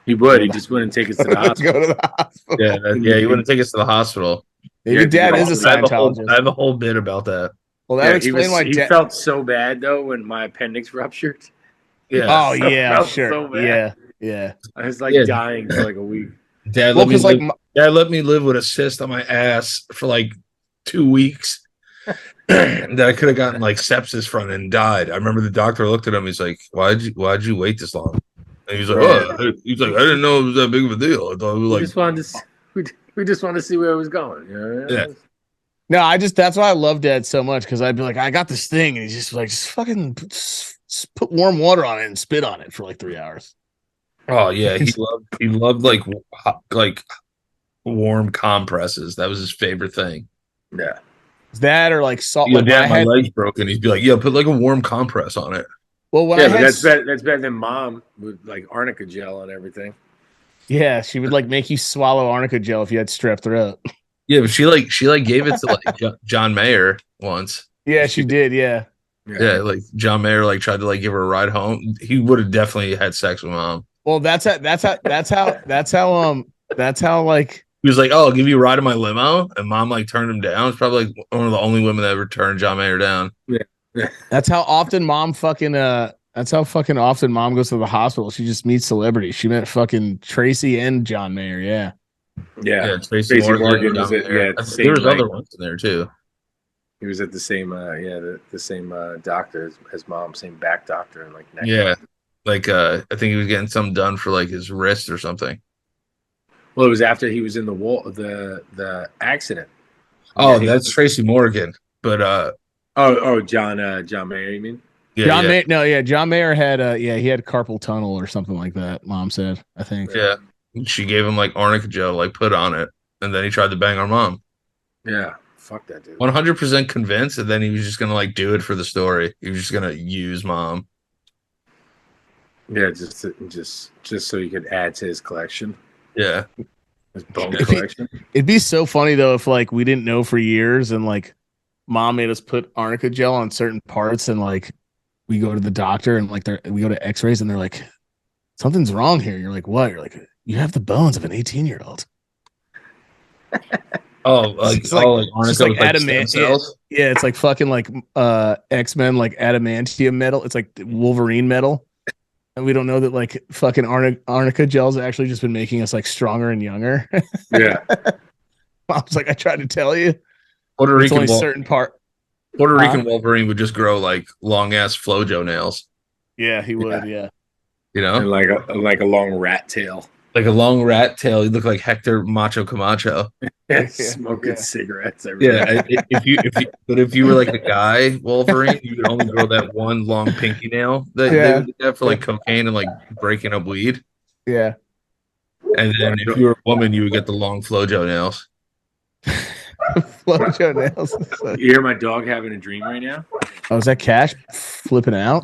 E: He would. He just wouldn't take us to the hospital.
D: Go to the hospital.
C: Yeah, you wouldn't take us to the hospital.
D: Maybe Dad is a
C: I have
D: Scientologist.
C: I have a whole bit about that.
D: Well, that would explain why
E: he
D: Dad.
E: felt so bad though when my appendix ruptured.
C: Yeah.
D: Oh yeah,
E: felt
D: sure.
E: so bad.
D: Yeah.
E: I was like
C: Yeah.
E: dying for like a week.
C: Dad
D: Well,
C: let me
D: because like
C: live, Dad let me live with a cyst on my ass for like 2 weeks. That I could have gotten like sepsis from and died. I remember the doctor looked at him. He's like, "Why'd you wait this long?" And he's like, "Oh, he's like, I didn't know it was that big of a deal. I thought it was
E: We
C: like,
E: just wanted to. We just wanted to see where it was going. You know?
C: Yeah.
D: No, that's why I love Dad so much because I'd be like, I got this thing, and he's just like, just fucking put warm water on it and spit on it for like 3 hours.
C: oh yeah." He loved like warm compresses. That was his favorite thing.
E: Yeah.
D: That or like salt.
C: Yo,
D: Like
C: Dad, my leg's broken. He'd be like, "Yeah, put like a warm compress on it."
D: well, when
E: Yeah,
D: I
E: but
D: had,
E: that's better than Mom with like arnica gel and everything.
D: yeah, she would like make you swallow arnica gel if you had strep throat.
C: Yeah, but she gave it to like John Mayer once.
D: Yeah, she did. Yeah.
C: Yeah, like John Mayer like tried to like give her a ride home. He would have definitely had sex with Mom.
D: Well, that's how like
C: He was like, "Oh, I'll give you a ride in my limo," and Mom like turned him down. It's probably like one of the only women that ever turned John Mayer down.
D: that's how often Mom fucking that's how fucking often Mom goes to the hospital. She just meets celebrities. She met fucking Tracy and John Mayer. Yeah.
E: Yeah.
C: Tracy Morgan
E: was
C: John
E: it?
C: Mayer.
E: Yeah,
C: I
E: the
C: think there was
E: same,
C: other
E: like-
C: ones in there too.
E: He was at the same the same doctor as Mom, same back doctor and like neck.
C: Yeah, like I think he was getting something done for like his wrist or something.
E: Well, it was after he was in the accident.
C: Oh,
E: Yeah,
C: that's Tracy Morgan. But
E: John Mayer, you mean?
C: yeah,
D: John
C: yeah,
D: Mayer, no, yeah, John Mayer had he had carpal tunnel or something like that. Mom said, I think.
C: yeah. She gave him like arnica gel, like put on it, and then he tried to bang our mom.
E: Yeah. Fuck that dude.
C: 100% convinced, and then he was just gonna like do it for the story. He was just gonna use Mom.
E: Yeah, just so you could add to his collection,
C: Yeah,
E: his bone collection.
D: It'd be so funny though if like we didn't know for years and like Mom made us put arnica gel on certain parts and like we go to the doctor and like we go to X-rays and they're like, something's wrong here. You're like, what? You're like, you have the bones of an 18-year-old.
C: Oh, like
D: It's like-
C: arnica
D: it's like
C: with, like,
D: adamant-
C: stem cells?
D: Yeah, it's like fucking like X-Men like adamantium metal. It's like Wolverine metal. And we don't know that like fucking arnica gel's actually just been making us like stronger and younger.
E: Yeah.
D: Mom's like, I tried to tell you.
C: Puerto
D: It's
C: Rican
D: only certain part.
C: Wolverine would just grow like long ass FloJo nails.
D: Yeah, he would. Yeah.
C: You know,
E: And like a long rat tail.
C: like a long rat tail. He looked like Hector Macho Camacho.
E: Smoking
C: Yeah.
E: cigarettes every day.
C: Yeah, if you were like a guy Wolverine, you would only grow that one long pinky nail that they would have for like cocaine and like breaking up weed.
D: Yeah.
C: And then if you were a woman, you would get the long FloJo nails.
D: FloJo nails.
E: You hear my dog having a dream right now?
D: Oh, is that Cash flipping out?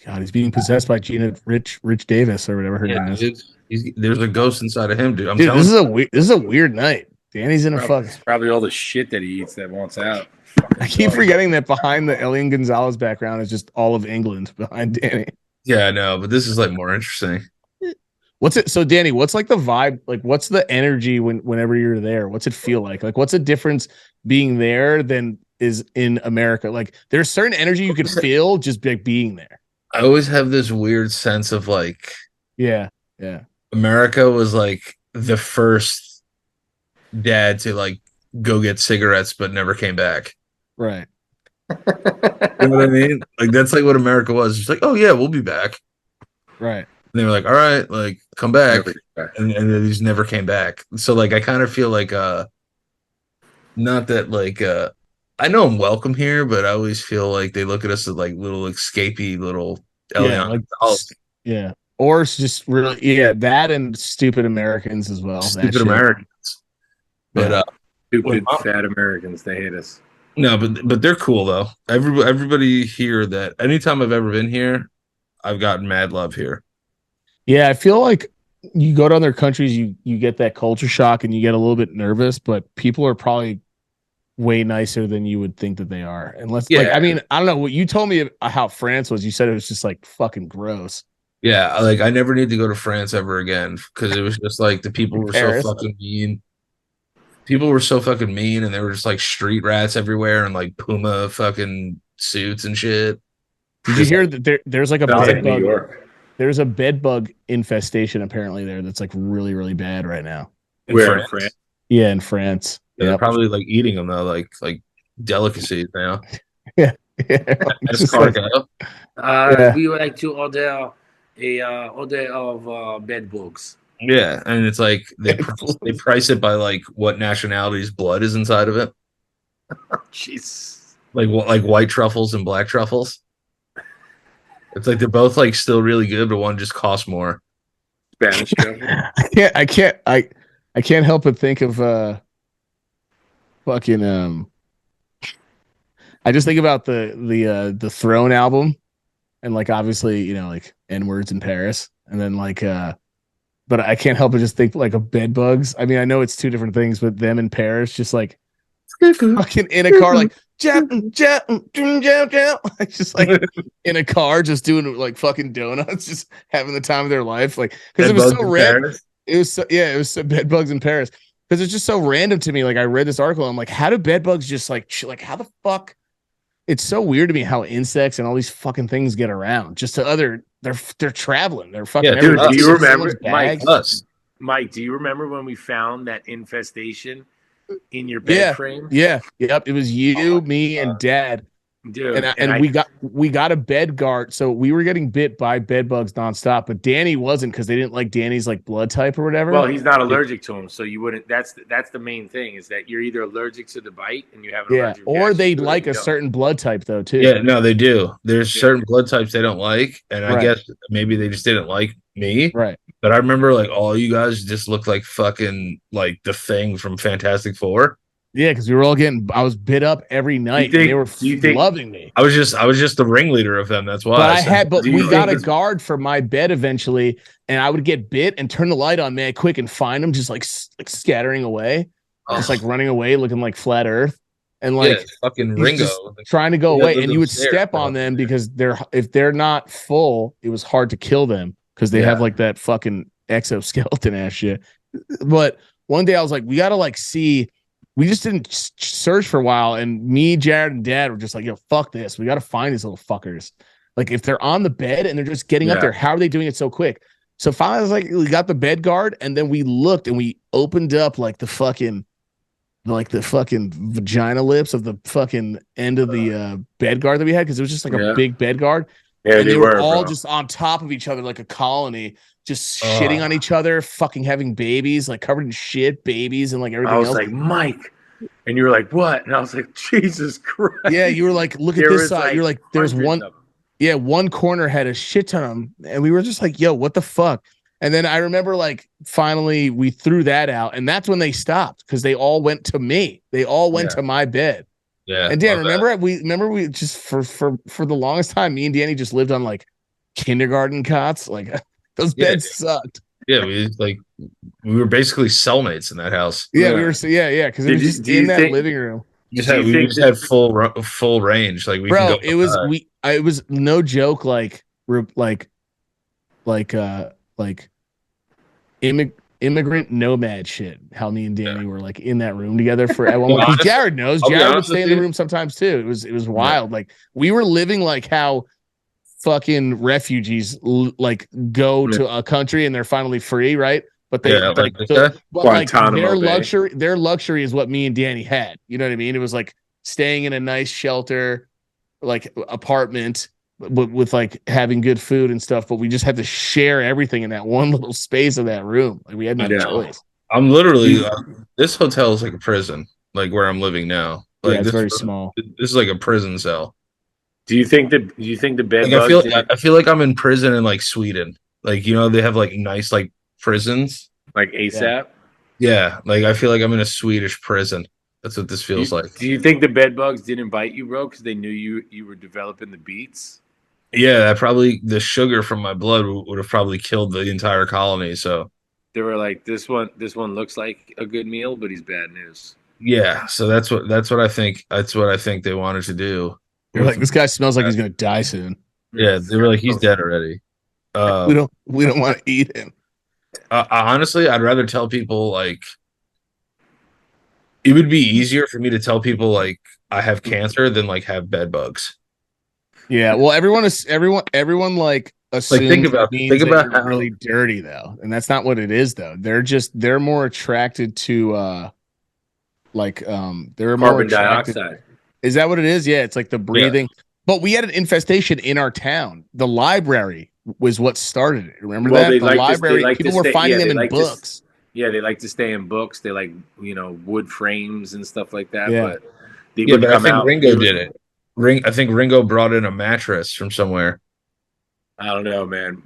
D: God, he's being possessed by Gina Rich Davis or whatever her name is.
C: There's a ghost inside of him, dude. I'm
D: Dude,
C: telling you.
D: this is a weird night. Danny's in a fuck.
E: Probably all the shit that he eats that wants out.
D: I keep forgetting that behind the Elian Gonzalez background is just all of England behind Danny.
C: Yeah, I know, but this is like more interesting.
D: What's it? So, Danny, what's like the vibe? Like, what's the energy whenever you're there? What's it feel like? Like, what's the difference being there than is in America? Like, there's certain energy you could feel just like being there.
C: I always have this weird sense of like
D: Yeah.
C: America was like the first dad to like go get cigarettes, but never came back.
D: Right.
C: You know what I mean? Like that's like what America was. It's like, oh yeah, we'll be back.
D: Right.
C: And they were like, all right, like come back.
E: Never back.
C: And they just never came back. So like I kind of feel like not that like I know I'm welcome here, but I always feel like they look at us as like little escapee little
D: Yeah,
C: Elian
D: like
C: Gonzalez.
D: yeah. Or it's just really that and stupid Americans as well. That
C: Stupid
D: shit.
C: Americans. But
D: Yeah.
E: Stupid fat Americans, they hate us.
C: no, but they're cool though. Everybody here that anytime I've ever been here, I've gotten mad love here.
D: Yeah, I feel like you go to other countries, you get that culture shock and you get a little bit nervous, but people are probably way nicer than you would think that they are. Unless, like,
C: Yeah.
D: I mean, I don't know what you told me how France was. You said it was just like fucking gross.
C: Yeah, like I never need to go to France ever again because it was just like the people were
D: Paris.
C: so fucking mean. People were so fucking mean, and they were just like street rats everywhere, and like Puma fucking suits and shit.
D: Did you hear that there's like a
E: Sounds
D: bed
E: like New
D: bug?
E: York.
D: There's a bed bug infestation apparently there that's like really, really bad right now.
E: Where in France?
D: Yeah, in France.
C: Yeah, they're
D: Yep.
C: probably like eating them though, like delicacies now.
D: Yeah.
C: Just
D: Just like-
C: cargo.
D: Yeah.
F: We would like to order a order of bed bugs.
C: Yeah, and it's like they price it by like what nationality's blood is inside of it,
E: Jeez.
C: like white truffles and black truffles. It's like they're both like still really good, but one just costs more.
E: Spanish truffle.
D: I can't help but think of fucking I just think about the Throne album and like obviously, you know, like N-words in Paris and then like but I can't help but just think like of bed bugs. I mean, I know it's two different things, but them in Paris just like fucking in a car like like just like in a car just doing like fucking donuts, just having the time of their life. Like because it was so random. It was so, yeah, it was so bed bugs in Paris because it's just so random to me. Like I read this article, I'm like, how do bed bugs just like how the fuck? It's so weird to me how insects and all these fucking things get around. Just to other, they're traveling. They're fucking.
C: Yeah, dude,
E: do you remember,
D: Mike?
E: Mike, do you remember when we found that infestation in your bed frame?
D: Yeah, yep. It was you, me, and Dad.
E: Dude,
D: And we got a bed guard, so we were getting bit by bed bugs nonstop. But Danny wasn't because they didn't like Danny's like blood type or whatever.
E: Well, he's not allergic to them, so you wouldn't. That's the main thing is that you're either allergic to the bite and you have an allergic
D: or
E: reaction
D: they
E: to it,
D: like
E: or
D: a
E: you don't.
D: certain blood type though too.
C: Yeah, no, they do. There's
E: Yeah.
C: certain blood types they don't like, and I
D: Right.
C: guess maybe they just didn't like me.
D: Right.
C: But I remember like all you guys just looked like fucking like the Thing from Fantastic Four.
D: Yeah, because we were all I was bit up every night.
E: think-
D: And they were
E: do you think-
D: loving me.
C: I was just the ringleader of them. That's why.
D: But
E: Do you
D: we got a
E: think it's-
D: guard for my bed eventually, and I would get bit and turn the light on mad quick and find them just like scattering away, just like running away, looking like flat Earth, and like
C: yeah, fucking
D: he's
C: Ringo.
D: just trying to go
C: Yeah,
D: away.
C: those
D: And you would
C: upstairs,
D: step
C: bro.
D: on them because if they're not full, it was hard to kill them because they have
E: Yeah.
D: like that fucking exoskeleton ass shit. But one day I was like, we gotta like see. We just didn't search for a while, and me, Jared, and Dad were just like, "Yo, fuck this! We got to find these little fuckers. Like, if they're on the bed and they're just getting up
E: Yeah.
D: there, how are they doing it so quick?" So finally, I was like, we got the bed guard, and then we looked and we opened up like the fucking vagina lips of the fucking end of the bed guard that we had because it was just like
E: Yeah.
D: a big bed guard,
E: Yeah,
D: and they were
E: were
D: all
E: bro.
D: just on top of each other like a colony. Just shitting on each other, fucking having babies, like covered in shit, babies, and like everything
E: I was
D: else.
E: like, Mike, and you were like, what? And I was like, Jesus Christ.
D: Yeah, you were like, look at
E: There
D: this
E: was,
D: side.
E: like,
D: You're like, there's
E: hundreds
D: one.
E: of 'em.
D: Yeah, one corner had a shit ton of them, and we were just like, yo, what the fuck? And then I remember like finally we threw that out, and that's when they stopped because they all went to me. They all went
E: Yeah.
D: to my bed.
C: Yeah,
D: And Dan,
C: love that.
D: remember we just for the longest time, me and Danny just lived on like kindergarten cots. Like those
C: Yeah.
D: beds sucked.
C: Yeah, we were basically cellmates in that house.
D: Yeah,
E: Yeah.
D: we were because it
E: Did
D: was
E: you-
D: just
E: do you
D: in that
E: think-
D: living room.
C: We
E: Do you think
C: just had full range. Like we
D: Bro,
C: can go
D: it was
C: outside.
D: it was no joke. Like immigrant nomad shit. How me and Danny were like in that room together for at one
C: Well,
D: point. 'Cause
C: honestly-
D: Jared knows.
C: I'll be
D: Jared would
C: honest
D: stay
C: with
D: in the
C: you.
D: room sometimes too. It was wild. Like we were living like how fucking refugees like go to a country and they're finally free, right? but they
C: Yeah,
D: like
C: this guy?
D: but like
E: Guantanamo Bay.
D: their luxury is what me and Danny had. You know what I mean? It was like staying in a nice shelter, like apartment with like having good food and stuff, but we just had to share everything in that one little space of that room. Like we had no
E: I know.
D: choice.
C: I'm literally this hotel is like a prison, like where I'm living now.
D: Yeah,
C: Like
D: it's
C: this,
D: very small.
C: this is like a prison cell.
E: Do you think the bed
C: Like
E: bugs? didn't-
C: I feel like I'm in prison in like Sweden. Like they have like nice like prisons.
E: like ASAP?
C: Yeah, like I feel like I'm in a Swedish prison. That's what this
E: Do
C: feels like.
E: do you think the bed bugs didn't bite you, bro? Because they knew you were developing the beats.
C: Yeah, the sugar from my blood would have probably killed the entire colony. So
E: They were like, this one looks like a good meal, but he's bad news.
C: yeah, so that's what I think. That's what I think they wanted to do.
D: You're like, this guy smells like he's gonna die soon.
C: Yeah, they were like, he's dead already.
D: We don't want to eat him.
C: Honestly, I'd rather tell people like it would be easier for me to tell people like I have cancer than like have bed bugs.
D: Yeah, well, everyone like assumes
C: think
D: it
C: about
D: means that you're
C: how
D: really dirty though, and that's not what it is though. They're more attracted to they're more
E: Carbon
D: attracted.
E: dioxide.
D: Is that what it is? Yeah, it's like the breathing. But we had an infestation in our town. The library was what started it. Remember
E: Well,
D: that?
E: they
D: The
E: like to-
D: library,
E: they like to
D: people were
E: stay-
D: finding
E: yeah,
D: them
E: they
D: in
E: like to
D: books.
E: Yeah, they like to stay in books. They like wood frames and stuff like that.
D: Yeah.
E: But they
C: Yeah,
E: would
C: but I
E: come
C: think
E: out.
C: Ringo did it. I think Ringo brought in a mattress from somewhere.
E: I don't know, man.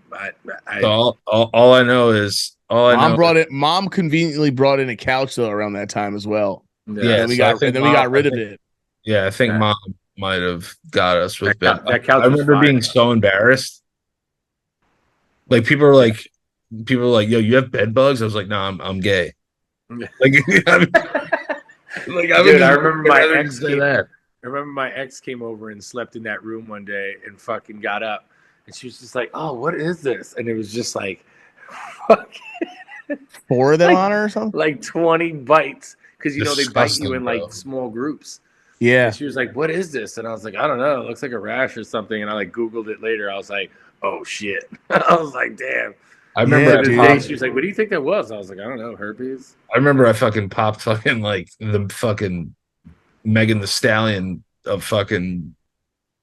C: So all I know is
D: Mom conveniently brought in a couch though around that time as well.
C: Yeah,
D: And we
C: so I
D: got
C: think
D: and then we got
C: Mom-
D: rid
C: I
D: of
C: think-
D: it.
C: Yeah, I think
E: Yeah.
C: Mom might have got us with bed.
E: that couch
C: I
E: was
C: remember
E: fine,
C: being
E: though.
C: so embarrassed. Like people are like, yo, you have bed bugs. I was like, no, I'm gay.
E: Yeah.
C: Like, I mean,
E: Dude, I remember my
C: rather
E: ex
C: say
E: came,
C: that.
E: I remember my ex came over and slept in that room one day and fucking got up, and she was just like, "Oh, what is this?" And it was just like, fucking
D: 4 of them
E: Like-
D: on her or something.
E: like 20 bites because they bite
C: Disgusting,
E: you in
C: bro.
E: like small groups.
D: Yeah,
E: And she was like, "What is this?" And I was like, "I don't know. It looks like a rash or something." And I like Googled it later. I was like, "Oh shit!" I was like, "Damn."
C: I remember
D: Yeah,
C: I
D: dude.
C: popped,
E: She was like, "What do you think that was?" I was like, "I don't know, herpes."
C: I remember I fucking popped fucking like the fucking Megan the Stallion of fucking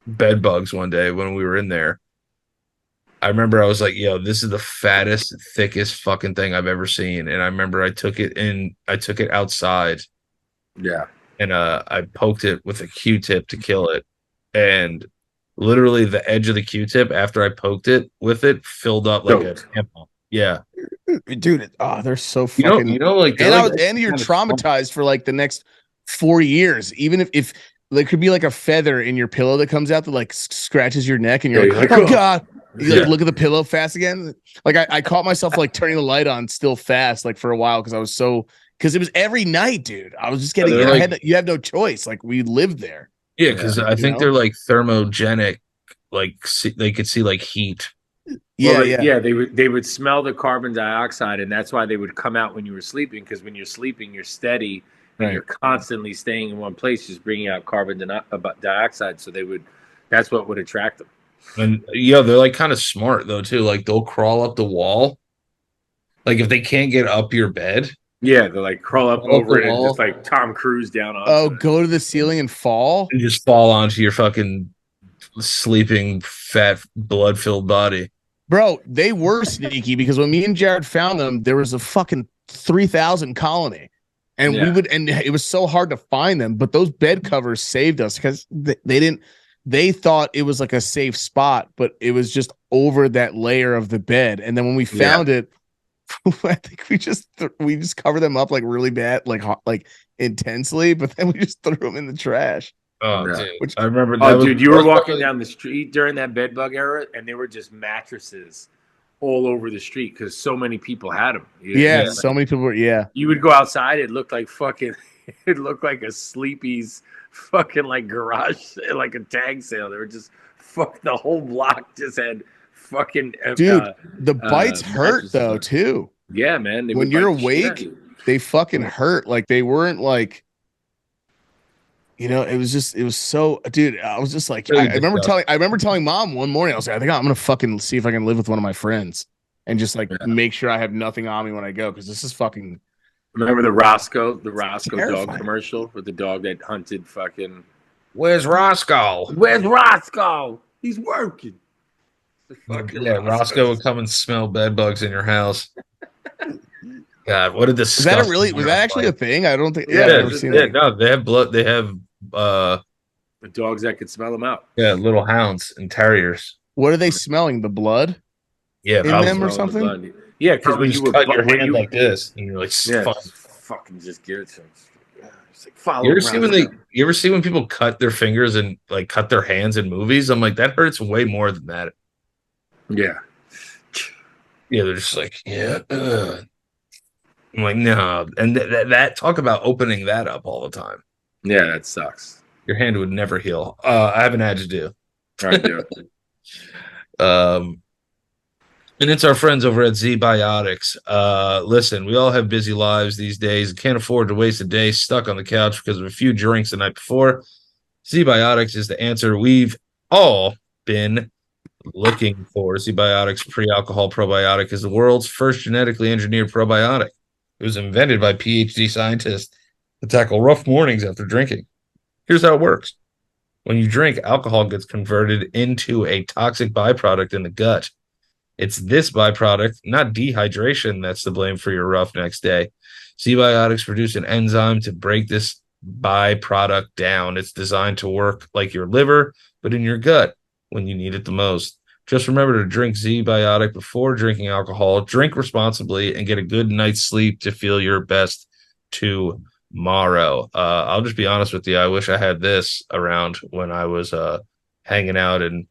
C: bed bugs one day when we were in there. I remember I was like, yo, this is the fattest, thickest fucking thing I've ever seen. And I remember I took it outside
E: Yeah.
C: and I poked it with a Q-tip to kill it. And literally the edge of the Q-tip after I poked it with it filled up like a
E: Soaked.
C: tampon. Yeah.
D: dude. They're so
C: You
D: fucking.
C: know, like they're
D: and
C: like,
D: you're
C: kind of small.
D: traumatized for like the next 4 years. Even if there could be like a feather in your pillow that comes out that like scratches your neck, and you're
E: Yeah,
D: like,
E: you're like,
D: oh
E: "Oh."
D: god. You like
C: Yeah.
D: look at the pillow fast again. Like I caught myself like turning the light on still fast, like for a while because it was every night, dude. I was just getting.
C: they're like-
D: You have no choice. Like we lived there.
C: Yeah, because I think
D: know?
C: they're like thermogenic, like they could see like heat.
D: Yeah,
E: Well,
D: yeah.
E: They would smell the carbon dioxide, and that's why they would come out when you were sleeping. Because when you're sleeping, you're steady and
D: Right.
E: you're constantly staying in one place, just bringing out carbon dioxide. So that's what would attract them.
C: And yeah, they're like kind of smart though too. Like they'll crawl up the wall. Like if they can't get up your bed,
E: Yeah, they like crawl up
C: Crawl up
E: over
C: the
E: it and
C: wall.
E: just like Tom Cruise down on.
D: Oh, go to the ceiling and fall.
C: and just fall onto your fucking sleeping fat blood-filled body.
D: Bro, they were sneaky because when me and Jared found them, there was a fucking 3,000 colony. And
E: Yeah.
D: and it was so hard to find them, but those bed covers saved us because they thought it was like a safe spot, but it was just over that layer of the bed. And then when we found it, I think we just covered them up like really bad, like intensely, but then we just threw them in the trash.
C: Oh,
E: Yeah.
C: dude. I remember that
E: Oh,
C: was-
E: dude, you were
C: that was
E: walking
C: probably-
E: down the street during that bed bug era, and there were just mattresses all over the street because so many people had them.
D: Yeah, so many people were. Yeah,
E: You would go outside, it looked like fucking, it looked like a Sleepy's fucking like garage, like a tag sale. They were just the whole block just had fucking.
D: dude, the bites hurt
E: mattresses
D: though
E: on.
D: too.
E: Yeah, man. They
D: When
E: would
D: you're
E: bite the shit out of
D: awake,
E: you.
D: They fucking hurt. Like they weren't like. It was so, dude. I was just like,
C: Really
D: I remember
C: disgusting.
D: telling Mom one morning, I was like, I think I'm gonna fucking see if I can live with one of my friends. and just like make sure I have nothing on me when I go, because this is fucking.
E: Remember the Roscoe
D: Terrifying.
E: dog commercial with the dog that hunted fucking.
C: Where's Roscoe?
E: Where's Roscoe? He's working.
C: Yeah, Roscoe would come and smell bed bugs in your house. God, what a disgusting.
D: Was that actually a thing? I don't think.
E: Yeah,
D: I've never seen that.
C: No, they have blood. They have
E: the dogs that could smell them out.
C: yeah, little hounds and terriers.
D: What are they smelling? The blood
C: Yeah,
D: in
C: probably
D: them or
E: Smelling the
D: something?
E: blood. Yeah, because
C: Probably
E: when
C: just
E: you were
C: cut your
E: when
C: hand
E: you,
C: like this, and you're like,
E: yeah,
C: fuck.
E: just fucking just give it to them. It's like follow.
C: You ever
E: around
C: see when
E: the-
C: you ever see when people cut their fingers and like cut their hands in movies? I'm like, that hurts way more than that.
E: Yeah.
C: Yeah, they're just like, yeah. I'm like, no, and that talk about opening that up all the time.
E: Yeah, that sucks.
C: Your hand would never heal. I haven't had to do.
E: All right, dude.
C: And it's our friends over at ZBiotics. Listen, we all have busy lives these days. Can't afford to waste a day stuck on the couch because of a few drinks the night before. ZBiotics is the answer we've all been looking for. ZBiotics pre-alcohol probiotic is the world's first genetically engineered probiotic. It was invented by PhD scientists to tackle rough mornings after drinking. Here's how it works. When you drink, alcohol gets converted into a toxic byproduct in the gut. It's this byproduct, not dehydration, that's to blame for your rough next day. ZBiotics produce an enzyme to break this byproduct down. It's designed to work like your liver, but in your gut when you need it the most. Just remember to drink ZBiotic before drinking alcohol. Drink responsibly and get a good night's sleep to feel your best tomorrow. I'll just be honest with you. I wish I had this around when I was hanging out and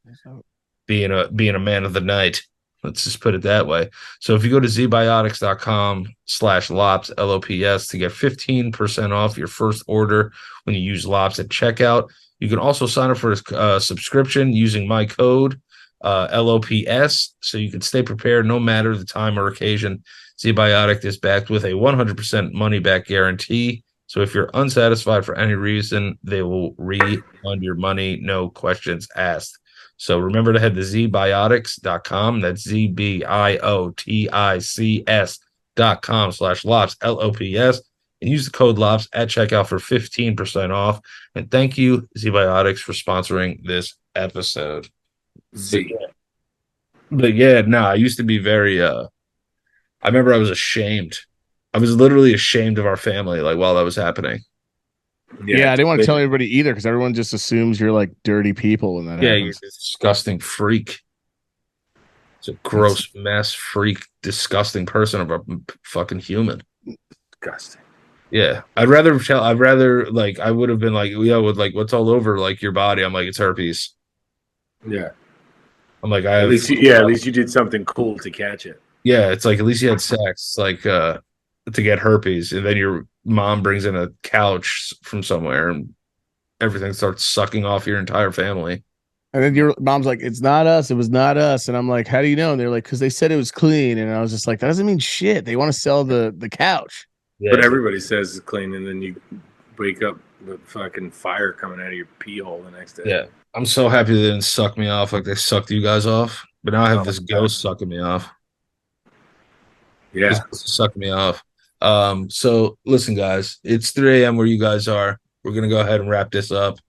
C: being a man of the night. Let's just put it that way. So if you go to zbiotics.com/LOPS, LOPS, to get 15% off your first order when you use LOPS at checkout. You can also sign up for a subscription using my code LOPS, so you can stay prepared no matter the time or occasion. ZBiotic is backed with a 100% money-back guarantee. So if you're unsatisfied for any reason, they will refund your money, no questions asked. So remember to head to zbiotics.com. That's ZBiotics.com/LOPS, LOPS, and use the code LOPS at checkout for 15% off. And thank you, ZBiotics, for sponsoring this episode. But yeah, no, I used to be very I remember I was ashamed. I was literally ashamed of our family, like while that was happening.
D: Yeah, I didn't want to tell everybody either, because everyone just assumes you're like dirty people when that happens.
C: You're a disgusting freak. It's a gross mess, freak, disgusting person of a fucking human.
E: Disgusting.
C: Yeah, I would have been like, yo, with like what's all over like your body. I'm like, it's herpes.
E: Yeah.
C: I'm like,
E: at least you did something cool to catch it.
C: Yeah, it's like at least you had sex, like to get herpes, and then your mom brings in a couch from somewhere, and everything starts sucking off your entire family.
D: And then your mom's like, "It's not us. It was not us." And I'm like, "How do you know?" And they're like, "Because they said it was clean." And I was just like, "That doesn't mean shit. They want to sell the couch."
C: Yeah,
E: but everybody says it's clean, and then you wake up with fucking fire coming out of your pee hole the next day.
C: Yeah, I'm so happy they didn't suck me off like they sucked you guys off. But now I have this ghost sucking me off.
E: Yeah,
C: this ghost is sucking me off. So listen, guys, it's 3 a.m. where you guys are. We're gonna go ahead and wrap this up.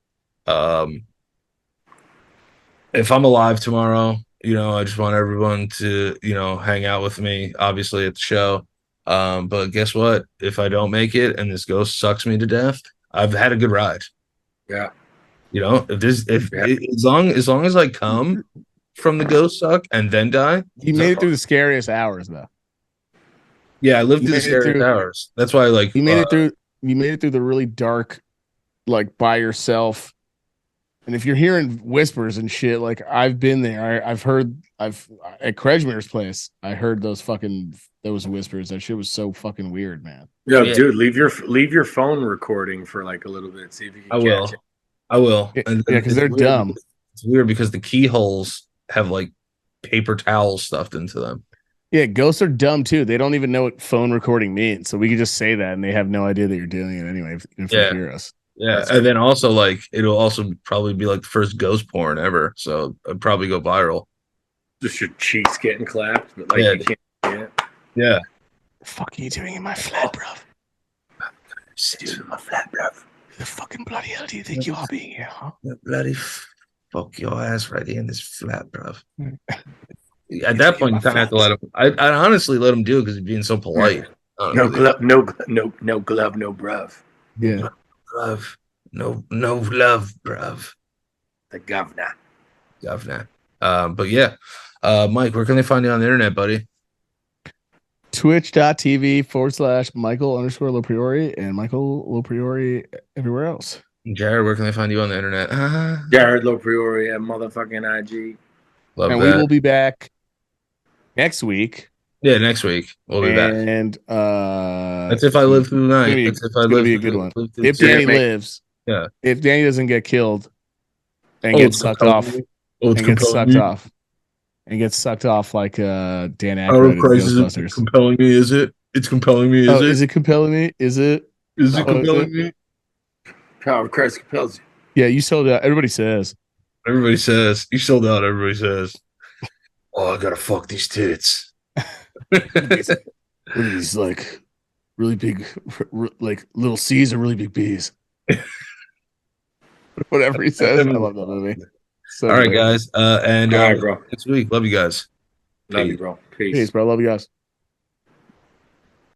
C: If I'm alive tomorrow, I just want everyone to, hang out with me, obviously at the show. But guess what? If I don't make it and this ghost sucks me to death, I've had a good ride.
E: Yeah.
C: As long as I come from the ghost suck and then die.
D: You made it through the scariest hours though.
C: Yeah, I lived through the scariest hours. That's why
D: you made it through the really dark, like by yourself. And if you're hearing whispers and shit, like I've been there. I've at Kretschmer's place, I heard those whispers. That shit was so fucking weird, man.
E: Yeah, dude, leave your phone recording for like a little bit. See if you can catch it.
C: I will.
D: Yeah, because they're dumb.
C: It's weird because the keyholes have like paper towels stuffed into them.
D: Yeah, ghosts are dumb too. They don't even know what phone recording means. So we can just say that and they have no idea that you're doing it anyway if they hear us.
C: Yeah, and then also like it'll also probably be like the first ghost porn ever. So it'd probably go viral.
E: Just your cheeks getting clapped, but like
C: Yeah.
E: you can't. Yeah.
C: Yeah.
D: The fuck are you doing in my flat, bro?
E: Dude, my flat, bro.
D: The fucking bloody hell do you think you are being here, huh?
C: Bloody fuck your ass right here in this flat, bro. At that point, you kind of have to let him. I honestly let him do it because he's being so polite.
E: No glove, no glove, no bruv.
D: Yeah.
C: Love, no love, bruv.
E: The governor.
C: Governor. But yeah, Mike, where can they find you on the internet, buddy?
D: Twitch.tv/Michael_LoPriore and Michael LoPriore everywhere else.
C: Jared, where can they find you on the internet?
E: Jared LoPriore at motherfucking IG.
C: Love
D: And
C: that.
D: we will be back next week.
C: Yeah, next week we'll be back.
D: And
C: That's if I live through the night. That's if I
D: it's gonna
C: live
D: be a
C: through
D: good one.
C: live through
D: If
C: the-
D: Danny lives,
C: Yeah.
D: If Danny doesn't get killed and
C: Oh,
D: gets
C: it's
D: sucked
C: compelling
D: off,
C: me. Oh, it's
D: and gets
C: compelling
D: sucked
C: me.
D: off, and gets sucked off like Dan
C: Power
D: Aykroyd
C: of
D: in
C: Christ is
D: Ghostbusters.
C: compelling me, is it? It's compelling me, is it?
D: Is it compelling me? Is it?
C: Is it compelling me?
E: Power of Christ compels you.
D: Yeah, you sold out. Everybody says.
C: Everybody says. You sold out, everybody says. Oh, I gotta fuck these tits.
D: Look at these like really big, like little C's or really big B's. Whatever he says. I love that movie. So
C: all right,
D: great.
C: guys. And
E: All right, bro.
C: next week. Love you guys.
E: Love you, bro. Peace.
D: Peace, bro. Love you guys.